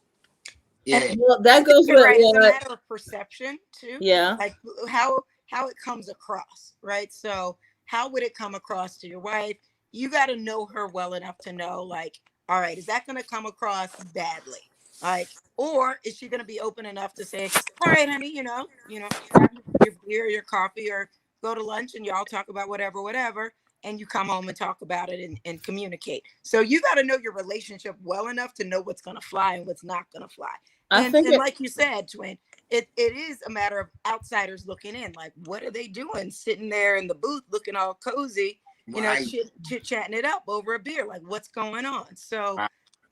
Yeah,
well, that goes with
right. It's a matter of perception too.
Yeah,
like how it comes across, right? So how would it come across to your wife? You got to know her well enough to know, like, all right, is that going to come across badly? Like, or is she going to be open enough to say, all right, honey, grab your beer, your coffee, or go to lunch and y'all talk about whatever, and you come home and talk about it and communicate. So you got to know your relationship well enough to know what's going to fly and what's not going to fly. And like you said, Twin, it is a matter of outsiders looking in. Like, what are they doing sitting there in the booth looking all cozy,
Right.
chit-chatting it up over a beer? Like, what's going on? So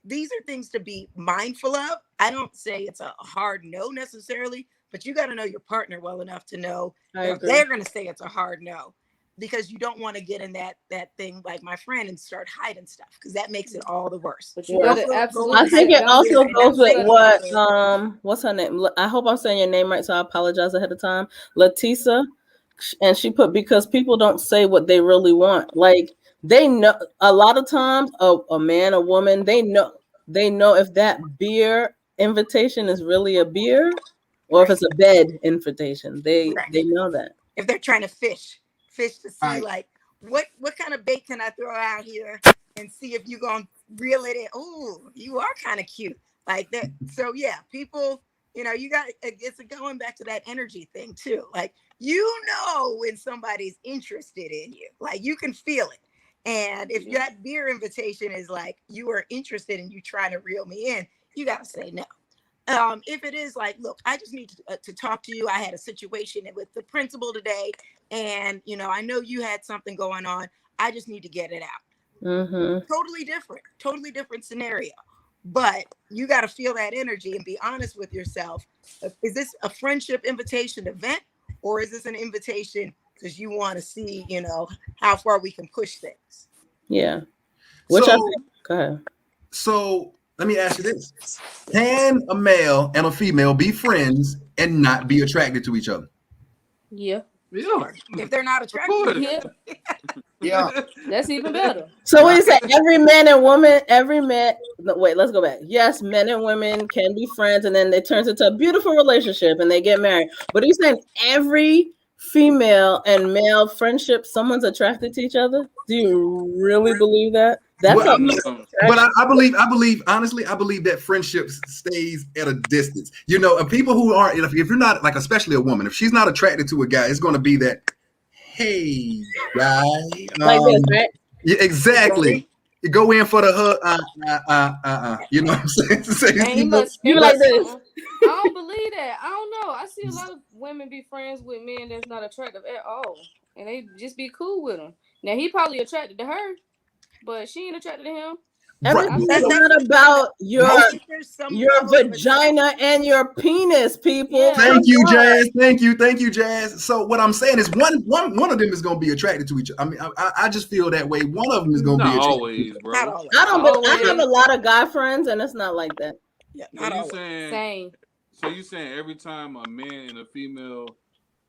these are things to be mindful of. I don't say it's a hard no necessarily, but you got to know your partner well enough to know if they're going to say it's a hard no, because you don't want to get in that thing like my friend and start hiding stuff, because that makes it all the worse.
But you gotta absolutely.
I think it also goes with what
what
what's her name? I hope I'm saying your name right, so I apologize ahead of time. Leticia, and she put, because people don't say what they really want. Like, they know a lot of times a man, a woman, they know if that beer invitation is really a beer or if it's a bed invitation. They know that.
If they're trying to fish to see
Right.
like what kind of bait can I throw out here and see if you're gonna reel it in. Oh, you are kind of cute like that. So yeah, people, you got, it's going back to that energy thing too. Like, when somebody's interested in you, like you can feel it. And if that beer invitation is like, you are interested and you trying to reel me in, you got to say no. If it is like, look, I just need to talk to you. I had a situation with the principal today, and I know you had something going on. I just need to get it out.
Mm-hmm.
Totally different scenario. But you got to feel that energy and be honest with yourself. Is this a friendship invitation event, or is this an invitation because you want to see, how far we can push things?
Yeah. Which I think, go ahead.
So let me ask you this. Can a male and a female be friends and not be attracted to each other?
Yeah.
Yeah.
If they're not attracted.
Yeah.
Yeah.
That's even better.
So what you say? Wait, let's go back. Yes, men and women can be friends, and then it turns into a beautiful relationship, and they get married. But are you saying every female and male friendship, someone's attracted to each other? Do you really believe that? That's
but I believe honestly, I believe that friendship stays at a distance. And people who aren't, if you're not, like, especially a woman, if she's not attracted to a guy, it's going to be that, hey, guy,
like this, right?
Yeah, exactly. You go in for the hug, you know what I'm saying?
You like this?
I don't believe that. I don't know. I see a lot of women be friends with men that's not attractive at all, and they just be cool with them. Now he probably attracted to her, but she ain't attracted to him.
Everything's not about your vagina and your penis, people.
Yeah.
Thank you, Jazz. Thank you, Jazz. So what I'm saying is one of them is going to be attracted to each other. I mean, I just feel that way. One of them is going to be attracted.
Always, bro.
Not always.
I have a lot of guy friends, and it's not like that.
Yeah, not always.
Same.
So you saying every time a man and a female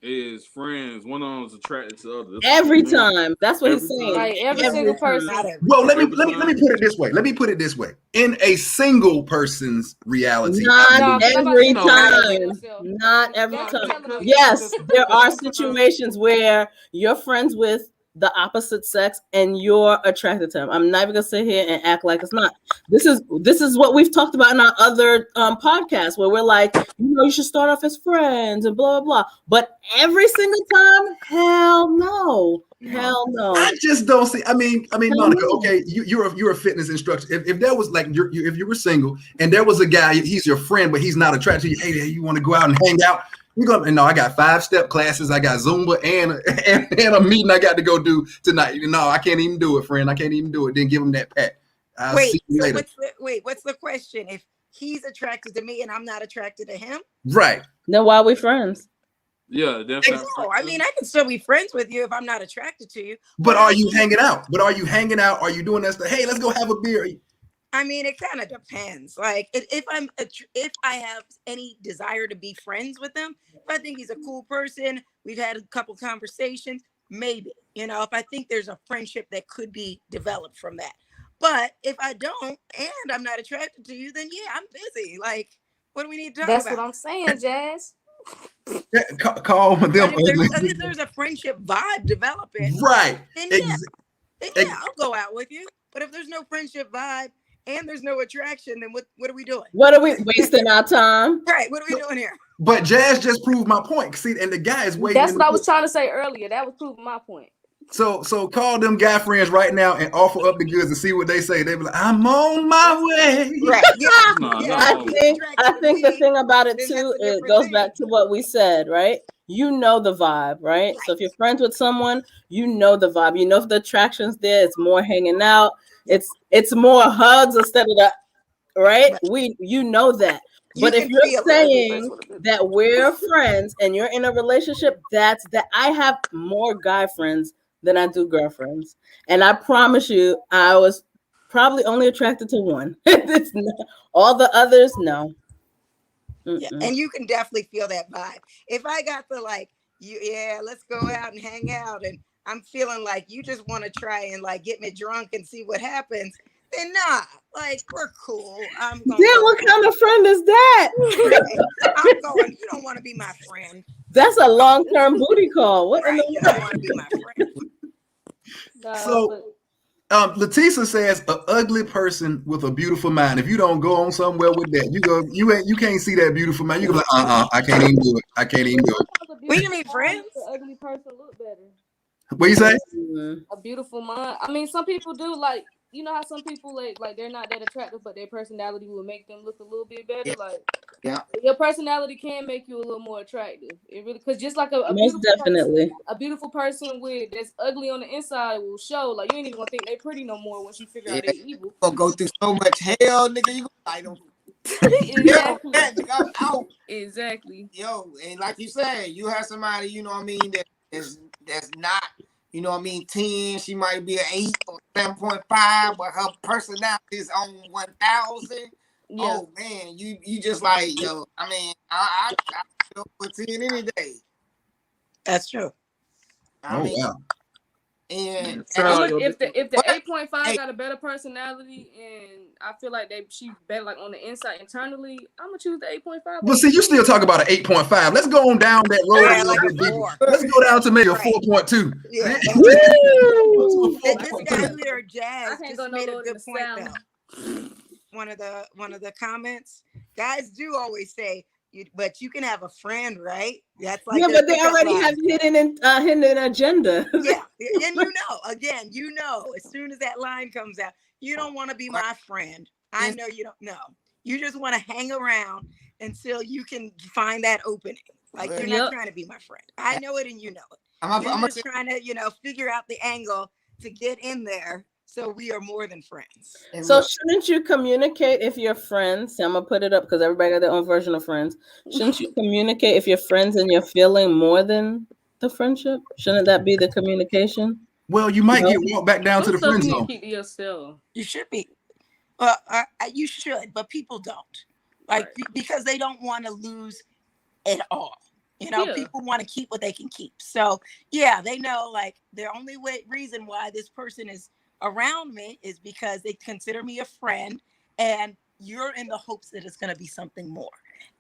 is friends, one of them is attracted to the other?
Every time. That's what he's saying.
Like every single person.
Well, let me put it this way. Let me put it this way. In a single person's reality.
Not every time.
Not
every time. Yes, there are situations where you're friends with the opposite sex and you're attracted to him. I'm not even gonna sit here and act like it's not. This is what we've talked about in our other podcasts, where we're like, you should start off as friends and blah blah blah. But every single time, hell no. I just don't see. I mean, Monica. Okay, you're a fitness instructor. If there was like if you were single and there was a guy, he's your friend, but he's not attracted to you. Hey, you want to go out and hang out? You go, no, I got 5-step classes, I got Zumba and a meeting I got to go do tonight. No, I can't even do it, friend. I can't even do it. Then give him that pat.
What's the question? If he's attracted to me and I'm not attracted to him,
right?
Then why are we friends?
Yeah, definitely.
No, I mean, I can still be friends with you if I'm not attracted to you.
But are you hanging out? Are you doing that stuff? Hey, let's go have a beer.
I mean, it kind of depends. Like, if I have any desire to be friends with him, if I think he's a cool person, we've had a couple conversations, maybe. If I think there's a friendship that could be developed from that. But if I don't and I'm not attracted to you, then yeah, I'm busy. Like, what do we need to talk about?
That's what I'm saying, Jazz.
Call them.
If there's a friendship vibe developing,
right?
Then yeah, I'll go out with you. But if there's no friendship vibe, and there's no attraction, then what are we doing?
What are we wasting our time?
Right. What are we doing here?
But Jazz just proved my point. See, and the guy is waiting.
That's what I was trying to say earlier. That was proving my point.
So call them guy friends right now and offer up the goods and see what they say. They be like, I'm on my way.
Right. Yeah.
No,
Yeah.
I think the thing about it
Then
too,
that's a
it
different
goes
thing.
back to what we said, right? You know the vibe, right? So if you're friends with someone, you know the vibe. You know if the attraction's there, it's more hanging out. It's more hugs instead of the right. You know that. But if
can
you're
feel it.
saying that we're friends and you're in a relationship, that's that. I have more guy friends than I do girlfriends, and I promise you, I was probably only attracted to one. It's not, all the others, no.
Yeah, and you can definitely feel that vibe. If I got the let's go out and hang out, and I'm feeling like you just want to try and like get me drunk and see what happens, then nah, like we're cool. I'm going.
Damn, what kind of friend is that?
I'm going. You don't want to be my friend.
That's a long-term booty call. What in
Right?
the
You don't want to be my friend.
So Leticia says an ugly person with a beautiful mind. If you don't go on somewhere with that, you can't see that beautiful mind. You go like, I can't even do it. I can't even do it.
What do you mean, friends?
An ugly person look better.
What you say?
A beautiful mind. I mean, some people do like. You know how some people like they're not that attractive, but their personality will make them look a little bit better.
Yeah.
Like,
Yeah.
Your personality can make you a little more attractive. It really, because just like a
most definitely.
a beautiful person that's ugly on the inside will show. Like you ain't even gonna think they pretty no more once you figure out they're evil.
Gonna go through so much hell, nigga. You gonna fight them.
Exactly.
Nigga, I'm out.
Exactly.
Yo, and like you said, you have somebody, you know what I mean, that's not, you know what I mean, 10, she might be an 8 or 7.5, but her personality is on 1,000.
Yeah.
Oh man, you just like, yo, I mean, I go for 10 any day.
That's true.
I mean,
wow.
and
If the
What?
8.5
Hey.
got a better personality and I feel like she better like on the inside internally, I'm gonna choose the 8.5.
But see, you still talk about an 8.5. Let's go on down that road
Yeah,
a
like
little
a
bit deeper.
4.
Let's go down to maybe a
Right.
4.2.
Yeah.
Woo!
This guy leader
I
Jazz
can't
just
go no
made a
lower
good
than
point
Salmon.
though. One of the comments, guys do always say, but you can have a friend, right? That's like
Yeah,
the
but they
pickup
already
line.
have hidden agenda.
Yeah, and you know, as soon as that line comes out, you don't want to be my friend. I know you don't know. You just want to hang around until you can find that opening. Like you're not
Yep.
trying to be my friend. I know it, and you know it.
I'm
You're
gonna
just trying to, figure out the angle to get in there, so we are more than friends.
So shouldn't you communicate if you're friends? See, I'm gonna put it up because everybody got their own version of friends. Shouldn't you communicate if you're friends and you're feeling more than the friendship? Shouldn't that be the communication?
Well, you might get walked back down to the friend
You need to
zone.
keep to yourself.
You should be. Well, you should, but people don't. Like because they don't want to lose it all.
Yeah.
People want to keep what they can keep. So yeah, they know like the only reason why this person is around me is because they consider me a friend, and you're in the hopes that it's going to be something more.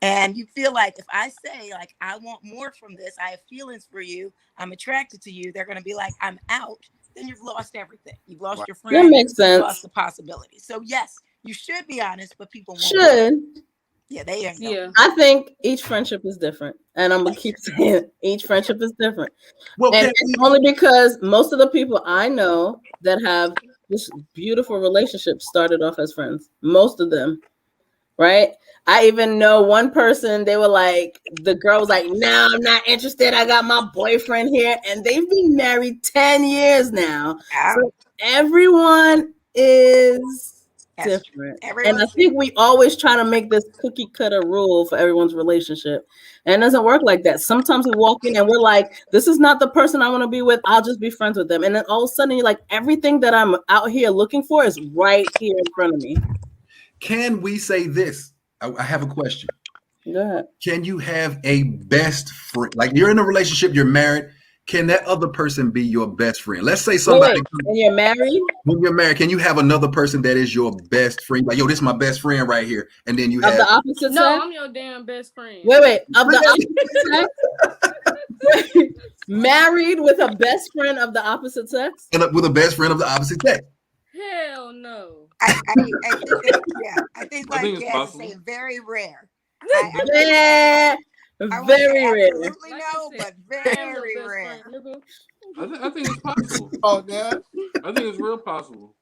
And you feel like if I say like I want more from this, I have feelings for you, I'm attracted to you, they're going to be like I'm out. Then you've lost everything. You've lost your friend.
That makes sense.
You've lost the possibility. So yes, you should be honest, but people won't.
Should.
Yeah, they ain't.
Yeah.
I think each friendship is different, and I'm gonna keep saying it. Each friendship is different,
Well,
and
can
it's only because most of the people I know that have this beautiful relationship started off as friends. Most of them, right? I even know one person. They were like, the girl was like, "No, I'm not interested. I got my boyfriend here," and they've been married 10 years now. So everyone is different. And I think we always try to make this cookie cutter rule for everyone's relationship. And it doesn't work like that. Sometimes we walk in and we're like, this is not the person I want to be with. I'll just be friends with them. And then all of a sudden you're like, everything that I'm out here looking for is right here in front of me.
Can we say this? I have a question.
Go ahead.
Can you have a best friend? Like you're in a relationship, you're married. Can that other person be your best friend? Let's say somebody.
Wait, when you're married?
When you're married, can you have another person that is your best friend? Like, yo, this is my best friend right here. And then you
Of
have
the opposite
No,
sex?
I'm your damn best friend.
Wait. Of the opposite sex? Married with a best friend of the opposite sex?
with a best friend of the opposite sex.
Hell no.
I think that, I think like
it's
Jazz is
possible.
saying, very rare.
Yeah,
I won't say
very rare.
absolutely
Like I
no,
said,
but
I am your
very
best
rare.
friend, nigga.
I think it's possible.
Oh, yeah.
I think it's real possible.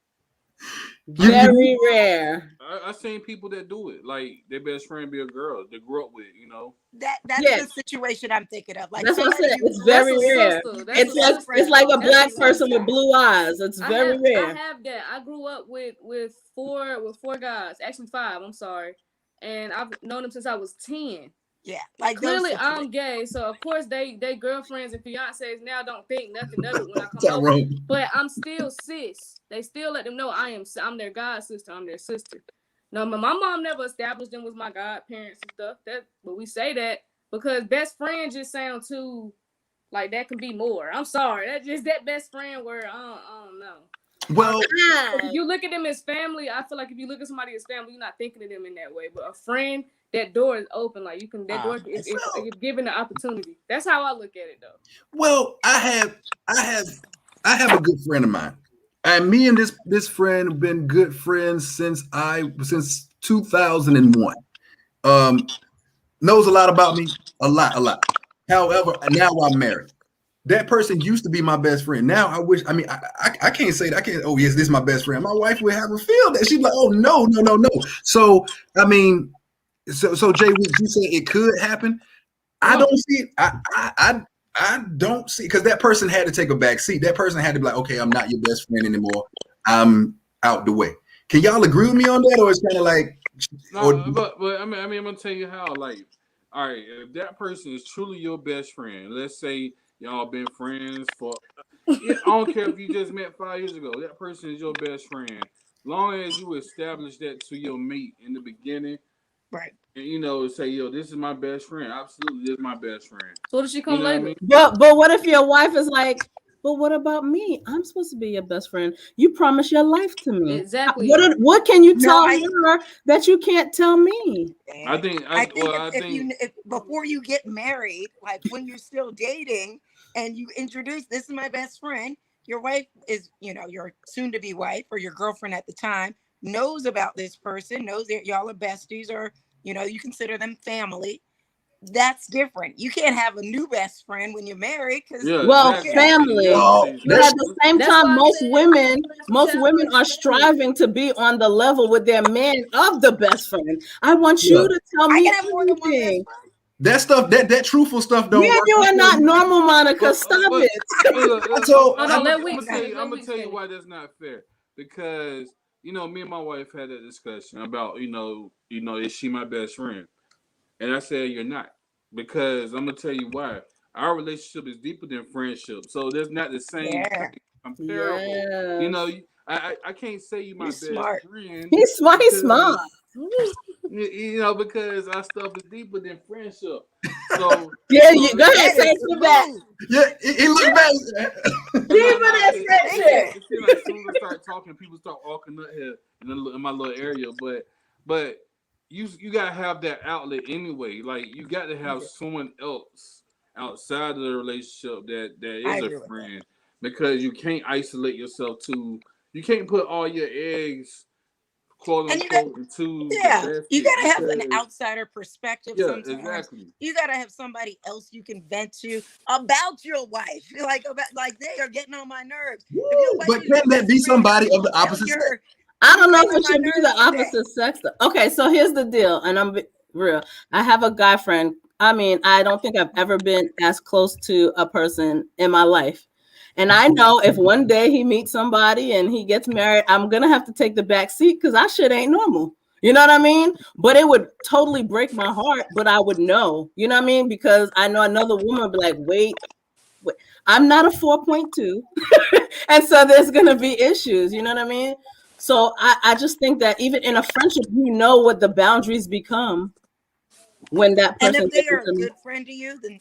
Very rare.
I seen people that do it. Like their best friend be a girl they grew up with. You know.
That's
Yes.
the situation I'm thinking of. Like
That's what I
somebody
said.
you
It's very
That's a
rare.
sister. That's
It's
a
like
sister.
it's like a
That's
black
a
person
sister.
with blue eyes. It's very
I
rare.
have that. I grew up with four guys, actually 5. I'm sorry, and I've known them since I was 10.
Yeah, like
Clearly,
those
I'm gay, so of course they girlfriends and fiancés now don't think nothing of it when I come over.
Tyrone.
But I'm still sis. They still let them know I'm their god sister. I'm their sister. No, my mom never established them was my godparents and stuff. But we say that because best friend just sound too like that can be more. I'm sorry, that's just that best friend word. I don't know.
Well,
If you look at them as family, I feel like if you look at somebody as family, you're not thinking of them in that way. But a friend, that door is open. Like you can, that door if you're given the opportunity. That's how I look at it, though.
well, I have a good friend of mine, and me and this friend have been good friends since 2001. Knows a lot about me, a lot. However, now I'm married. That person used to be my best friend. Now I wish. I mean, I can't say that. I can't. Oh yes, this is my best friend. My wife would have a feel that she'd be like, oh no. So I mean, so Jay, would you say it could happen? I don't see it. I don't see, because that person had to take a back seat. That person had to be like, okay, I'm not your best friend anymore. I'm out the way. Can y'all agree with me on that, or it's kind of like?
No, but I mean, I'm gonna tell you how. Like, all right, if that person is truly your best friend, let's say y'all been friends for, I don't care if you just met 5 years ago. That person is your best friend. Long as you establish that to your mate in the beginning,
right?
And you know, say, yo, this is my best friend. Absolutely, this is my best friend.
So what does she come
You know
later?
what I mean?
But what if your wife is like, but what about me? I'm supposed to be your best friend. You promised your life to me.
Exactly.
What can you tell her that you can't tell me?
I think
if before you get married, like when you're still dating and you introduce, this is my best friend, your wife is, your soon to be wife or your girlfriend at the time knows about this person, knows that y'all are besties, or you consider them family. That's different. You can't have a new best friend when you're married, because
family. But at the same time, most women are striving to be on the level with their man of the best friend. I want you to tell me everything.
That stuff, that truthful stuff don't work.
You are not normal, Monica. Stop it.
I'm gonna tell you why that's not fair. Because me and my wife had that discussion about is she my best friend? And I said you're not, because I'm gonna tell you why. Our relationship is deeper than friendship, so there's not the same comparable. I can't say you my best friend.
He's smart. He's smart.
Because our stuff is deeper than friendship. So
you go ahead, say it back.
Yeah, he looked back.
Deeper than friendship.
As soon as I start talking, people start walking up here in my little area, but. You gotta have that outlet anyway. Like you got to have someone else outside of the relationship that is a friend, because you can't isolate yourself to. You can't put all your eggs, quote unquote, into.
You gotta have an outsider perspective.
Yeah,
sometimes.
Exactly.
You gotta have somebody else you can vent to about your wife. Like they are getting on my nerves.
But can that be somebody of the opposite sex?
I don't know if it should be the opposite sex. Okay, so here's the deal, and I'm real. I have a guy friend. I mean, I don't think I've ever been as close to a person in my life. And I know if one day he meets somebody and he gets married, I'm going to have to take the back seat because our shit ain't normal. You know what I mean? But it would totally break my heart, but I would know. You know what I mean? Because I know another woman would be like, wait. I'm not a 4.2. And so there's going to be issues. You know what I mean? So I just think that even in a friendship, what the boundaries become when that person.
And if they are a good friend to you, then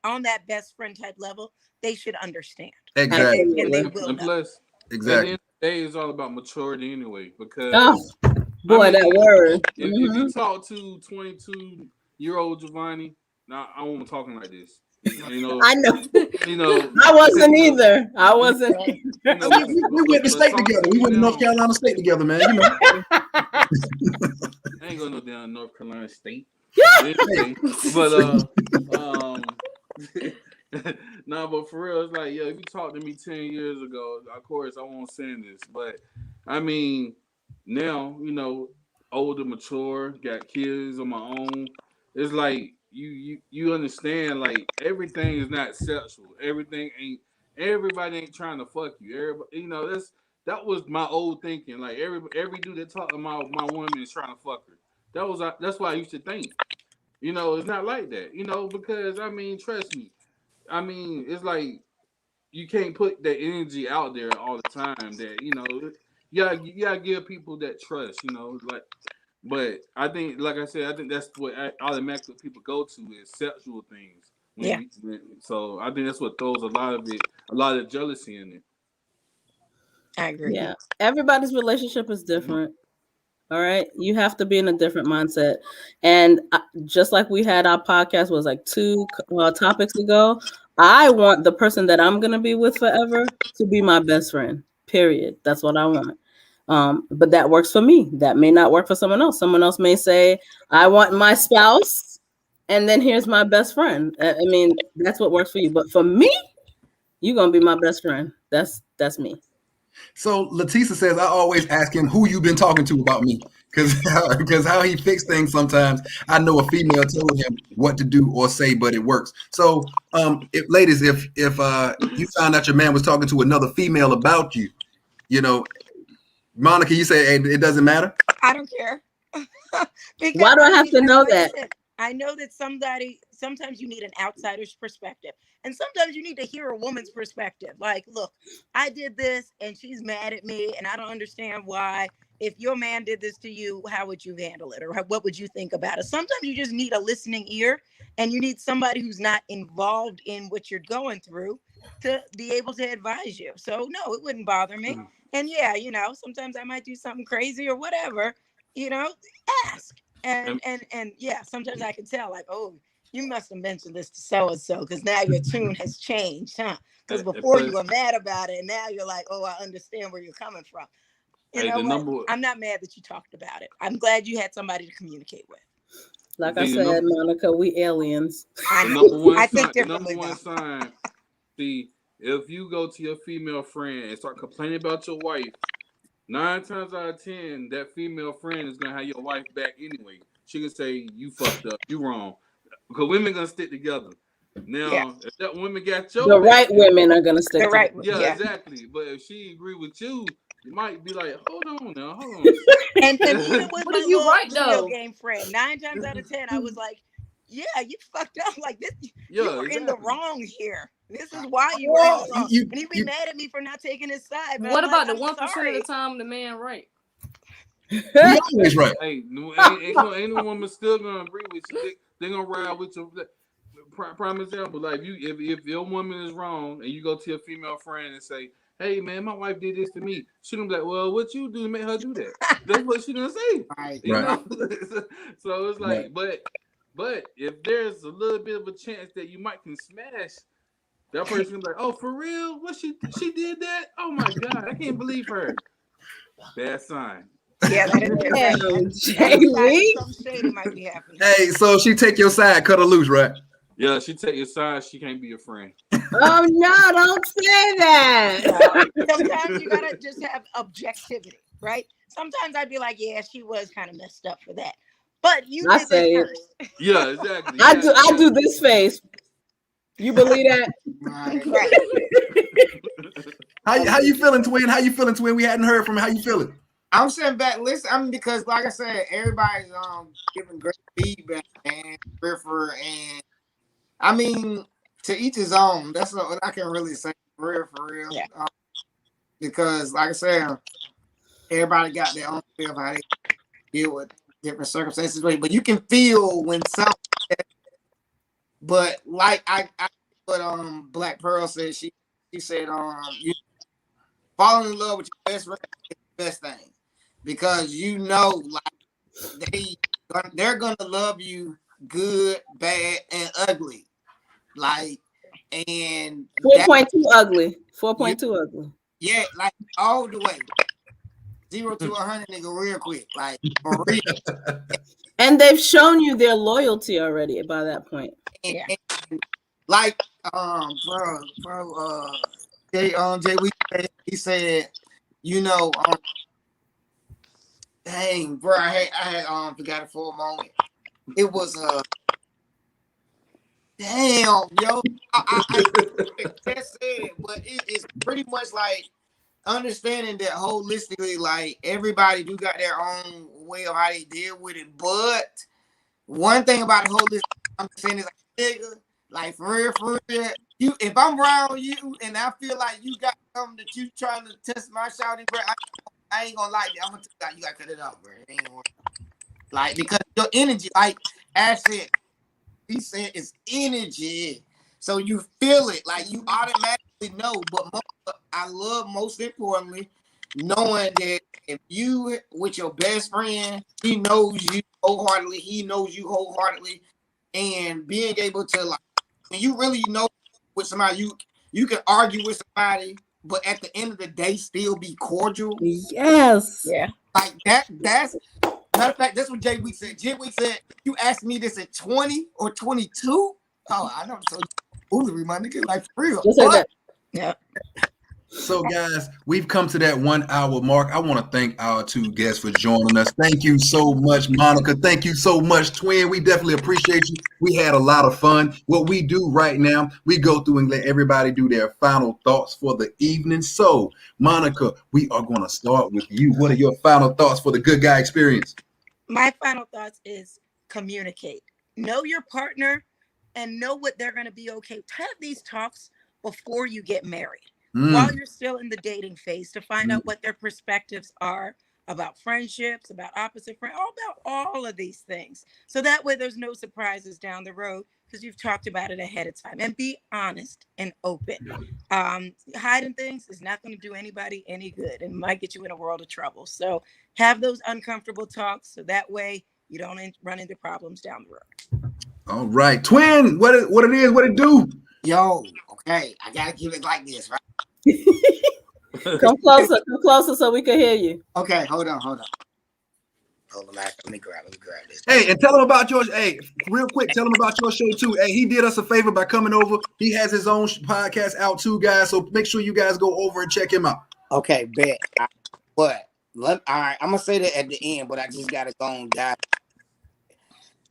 on that best friend type level, they should understand.
Exactly.
And they will know.
Plus,
exactly.
At the end of the day, it's all about maturity anyway. Because
that word.
If you talk to 22-year-old Giovanni, now I won't be talking like this. You know,
I know.
you know.
I wasn't either. I wasn't.
You know,
We went to state together. We went to North Carolina State together, man. You know.
I ain't going no down North Carolina State. Anyway, but no, but for real, it's like, yeah, if you talked to me 10 years ago, of course I won't send this, but I mean, now, you know, older, mature, got kids of my own. It's like you understand, like, everything is not sexual. Everybody ain't trying to fuck you. Everybody, you know, that was my old thinking. Like every dude that talked to my woman is trying to fuck her. That's what I used to think. You know, it's not like that. You know, because I mean, trust me. I mean, it's like you can't put that energy out there all the time. That, you know, you gotta give people that trust. You know, like. But I think, like I said, I think that's what automatically people go to is sexual things.
Yeah.
So I think that's what throws a lot of jealousy in it.
I agree.
Yeah, everybody's relationship is different. All right, you have to be in a different mindset, and just like we had our podcast was like 2 topics ago. I want the person that I'm gonna be with forever to be my best friend. Period. That's what I want. But that works for me. That may not work for someone else. Someone else may say, I want my spouse, and then here's my best friend. I mean, that's what works for you. But for me, you're gonna be my best friend. That's me.
So Latisa says, I always ask him who you've been talking to about me, because how he fixes things sometimes. I know a female told him what to do or say, but it works. So, ladies, if you found out your man was talking to another female about you, you know, Monica, you say, hey, it doesn't matter.
I don't care.
Why do I have to know that?
I know that sometimes you need an outsider's perspective. And sometimes you need to hear a woman's perspective. Like, look, I did this and she's mad at me and I don't understand why. If your man did this to you, how would you handle it? Or what would you think about it? Sometimes you just need a listening ear and you need somebody who's not involved in what you're going through to be able to advise you. So no, it wouldn't bother me. And yeah, you know, sometimes I might do something crazy or whatever, you know, ask. And yeah, sometimes I can tell, like, oh, you must have mentioned this to so-and-so because now your tune has changed, huh? Because before you were mad about it and now you're like, oh, I understand where you're coming from. You know what? I'm not mad that you talked about it. I'm glad you had somebody to communicate with.
Like I said, Monica, we aliens.
I think differently.
The number one sign, see, if you go to your female friend and start complaining about your wife, 9 times out of 10, that female friend is gonna have your wife back anyway. She can say, you fucked up, you wrong. Because women gonna stick together. Now, if that woman got your
the right women are gonna stick together.
Yeah, exactly. But if she agree with you, you might be like, hold on.
And even with my
you right
video
though?
game friend, 9 times out of 10, I was like, yeah, you fucked up. Like this,
Yeah,
you were
exactly.
in the wrong here. This is why you were in the wrong. And he'd be mad at me for not taking his side.
What about the 1% of the time the man right?
You're always right.
Hey, ain't no woman still gonna agree with you. They gonna ride with you. Prime example, like if your woman is wrong and you go to your female friend and say, hey man, my wife did this to me, she gonna be like, well, what you do to make her do that? That's what she gonna say.
Right.
You know? So it's like, but if there's a little bit of a chance that you might can smash, that person gonna be like, oh, for real? What she did that? Oh my god, I can't believe her. Bad sign.
Yeah, that is some shady might be happening.
Hey, so she take your side, cut her loose, right?
Yeah, she take your side, she can't be your friend.
Oh no, don't say that.
Sometimes you gotta just have objectivity, right? Sometimes I'd be like, yeah, she was kind of messed up for that. But you did this first.
Yeah, exactly.
I do this face. You believe that?
Right.
How you feeling, twin? How you feeling, twin? We hadn't heard from you. How you feeling?
I'm sitting back, listen. I mean, because like I said, everybody's giving great feedback and and I mean, to each his own. That's what I can really say, for real.
Yeah.
Because like I said, everybody got their own feel of how they deal with different circumstances. But you can feel when something. But like I what Black Pearl said, she said you falling in love with your best friend is the best thing. Because you know, like they're gonna love you good, bad, and ugly. like, and
4.2 ugly. 4.2 ugly.
yeah, like all the way. 0 to 100, nigga, real quick, like for real.
And they've shown you their loyalty already by that point.
And, like, Jay, he said, you know, dang, bro, I had forgot it for a moment. It was damn, yo, I just said it, but it's pretty much like understanding that holistically, like everybody do got their own way of how they deal with it. But one thing about the holistic, I'm saying is like, nigga, like for real, you if I'm around you and I feel like you got something that you trying to test my shouting, bro, I ain't gonna like that. I'm gonna tell you, gotta cut it out, bro. It ain't gonna, like, because your energy, like Ash said, he said it's energy. So you feel it, like you automatically know. But I love most importantly knowing that if you with your best friend, he knows you wholeheartedly, and being able to, like, when you really know with somebody, you can argue with somebody, but at the end of the day, still be cordial.
Yes.
Yeah.
Like that's matter of fact, that's what Jay Week said. Jay Week said, you asked me this at 20 or 22. Oh, I know. So foolery, my nigga, like for real.
Just like that.
Yeah.
So, guys, we've come to that 1 hour mark. I want to thank our two guests for joining us. Thank you so much, Monica. Thank you so much, Twin. We definitely appreciate you. We had a lot of fun. What we do right now, we go through and let everybody do their final thoughts for the evening. So, Monica, we are going to start with you. What are your final thoughts for the Good Guy Experience?
My final thoughts is communicate. Know your partner and know what they're going to be okay. Have these talks before you get married. While you're still in the dating phase, to find out what their perspectives are about friendships, about opposite friends, about all of these things. So that way there's no surprises down the road because you've talked about it ahead of time. And be honest and open. Hiding things is not going to do anybody any good and might get you in a world of trouble. So have those uncomfortable talks so that way you don't run into problems down the road.
All right. Twin, what it do?
Yo, okay, I gotta give it like this, right?
Come closer so we can hear you.
Okay, hold on. Hold on, let me grab this.
Hey, and tell him about yours. Hey, real quick, tell him about your show too. Hey, he did us a favor by coming over. He has his own podcast out too, guys. So make sure you guys go over and check him out.
Okay, bet. All right, I'm gonna say that at the end, but I just gotta go and dive.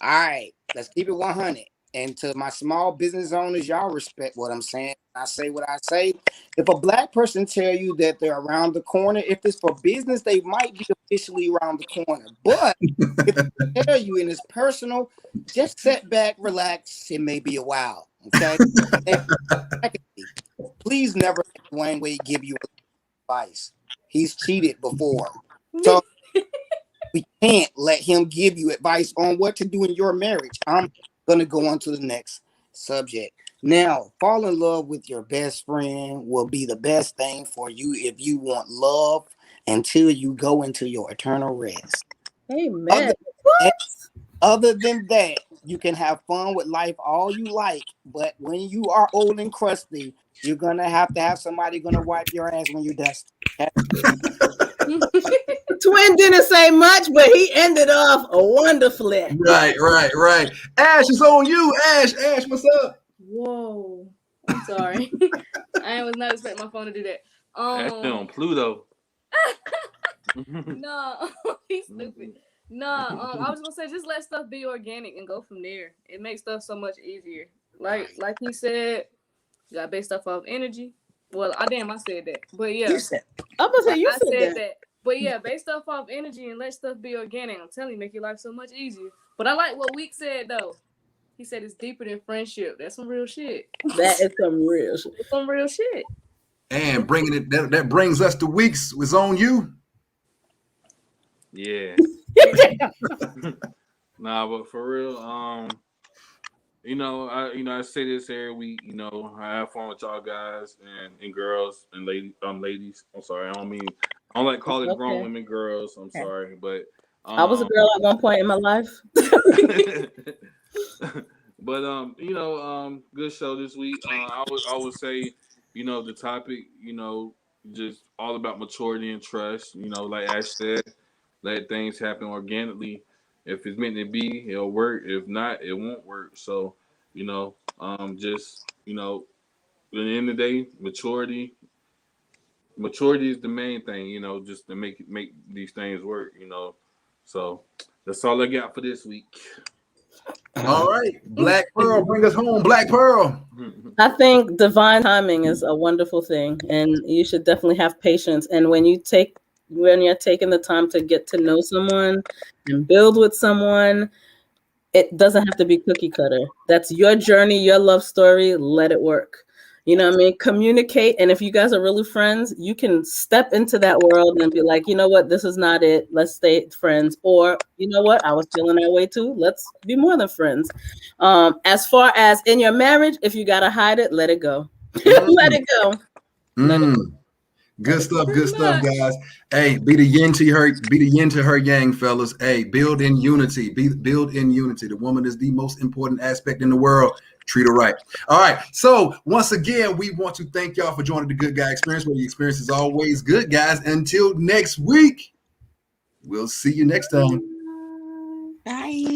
All right, let's keep it 100. And to my small business owners, y'all respect what I'm saying. I say what I say. If a black person tell you that they're around the corner, if it's for business, they might be officially around the corner. But if they tell you and it's personal, just sit back, relax. It may be a while. Okay. Please never let Dwayne Wade give you advice. He's cheated before. So we can't let him give you advice on what to do in your marriage. I'm going to go on to the next subject. Now, fall in love with your best friend will be the best thing for you if you want love until you go into your eternal rest.
Amen.
Other than that, you can have fun with life all you like, but when you are old and crusty, you're going to have somebody going to wipe your ass when you're dusty.
Twin didn't say much, but he ended off wonderfully.
Right. Ash, it's on you. Ash, what's up?
Whoa. I'm sorry. I was not expecting my phone to do that.
That's on Pluto.
No, he's stupid. No, I was gonna say just let stuff be organic and go from there. It makes stuff so much easier. Like he said, you gotta base stuff off energy. Well, I said that. But yeah.
You said.
I'm gonna say you
I said that. But yeah, base stuff off energy and let stuff be organic. I'm telling you, make your life so much easier. But I like what Week said though. He said it's deeper than friendship. That's some real shit.
That is some real shit.
It's some real shit.
And bringing it that brings us to Weeks. Was on you.
Yeah. Nah, but for real, I say this every week. I have fun with y'all guys and girls and ladies. I'm sorry, I don't like calling grown women girls. I'm sorry, but
I was a girl at one point in my life.
But good show this week. I would say, the topic, just all about maturity and trust. Like Ash said, let things happen organically. If it's meant to be, it'll work. If not, it won't work. So, just at the end of the day, maturity is the main thing. Just to make these things work. So that's all I got for this week.
All right, Black Pearl, bring us home, Black Pearl.
I think divine timing is a wonderful thing, and you should definitely have patience. And when you're taking the time to get to know someone and build with someone, it doesn't have to be cookie cutter. That's your journey, your love story. Let it work. You know what I mean? Communicate. And if you guys are really friends, you can step into that world and be like, you know what? This is not it. Let's stay friends. Or, you know what? I was feeling that way too. Let's be more than friends. As far as in your marriage, if you got to hide it, let it go. Let it go.
Good stuff, guys. Hey, be the yin to her yang, fellas. Hey, build in unity. Build in unity. The woman is the most important aspect in the world. Treat her right. All right. So once again, we want to thank y'all for joining the Good Guy Experience, where the experience is always good, guys. Until next week, we'll see you next time.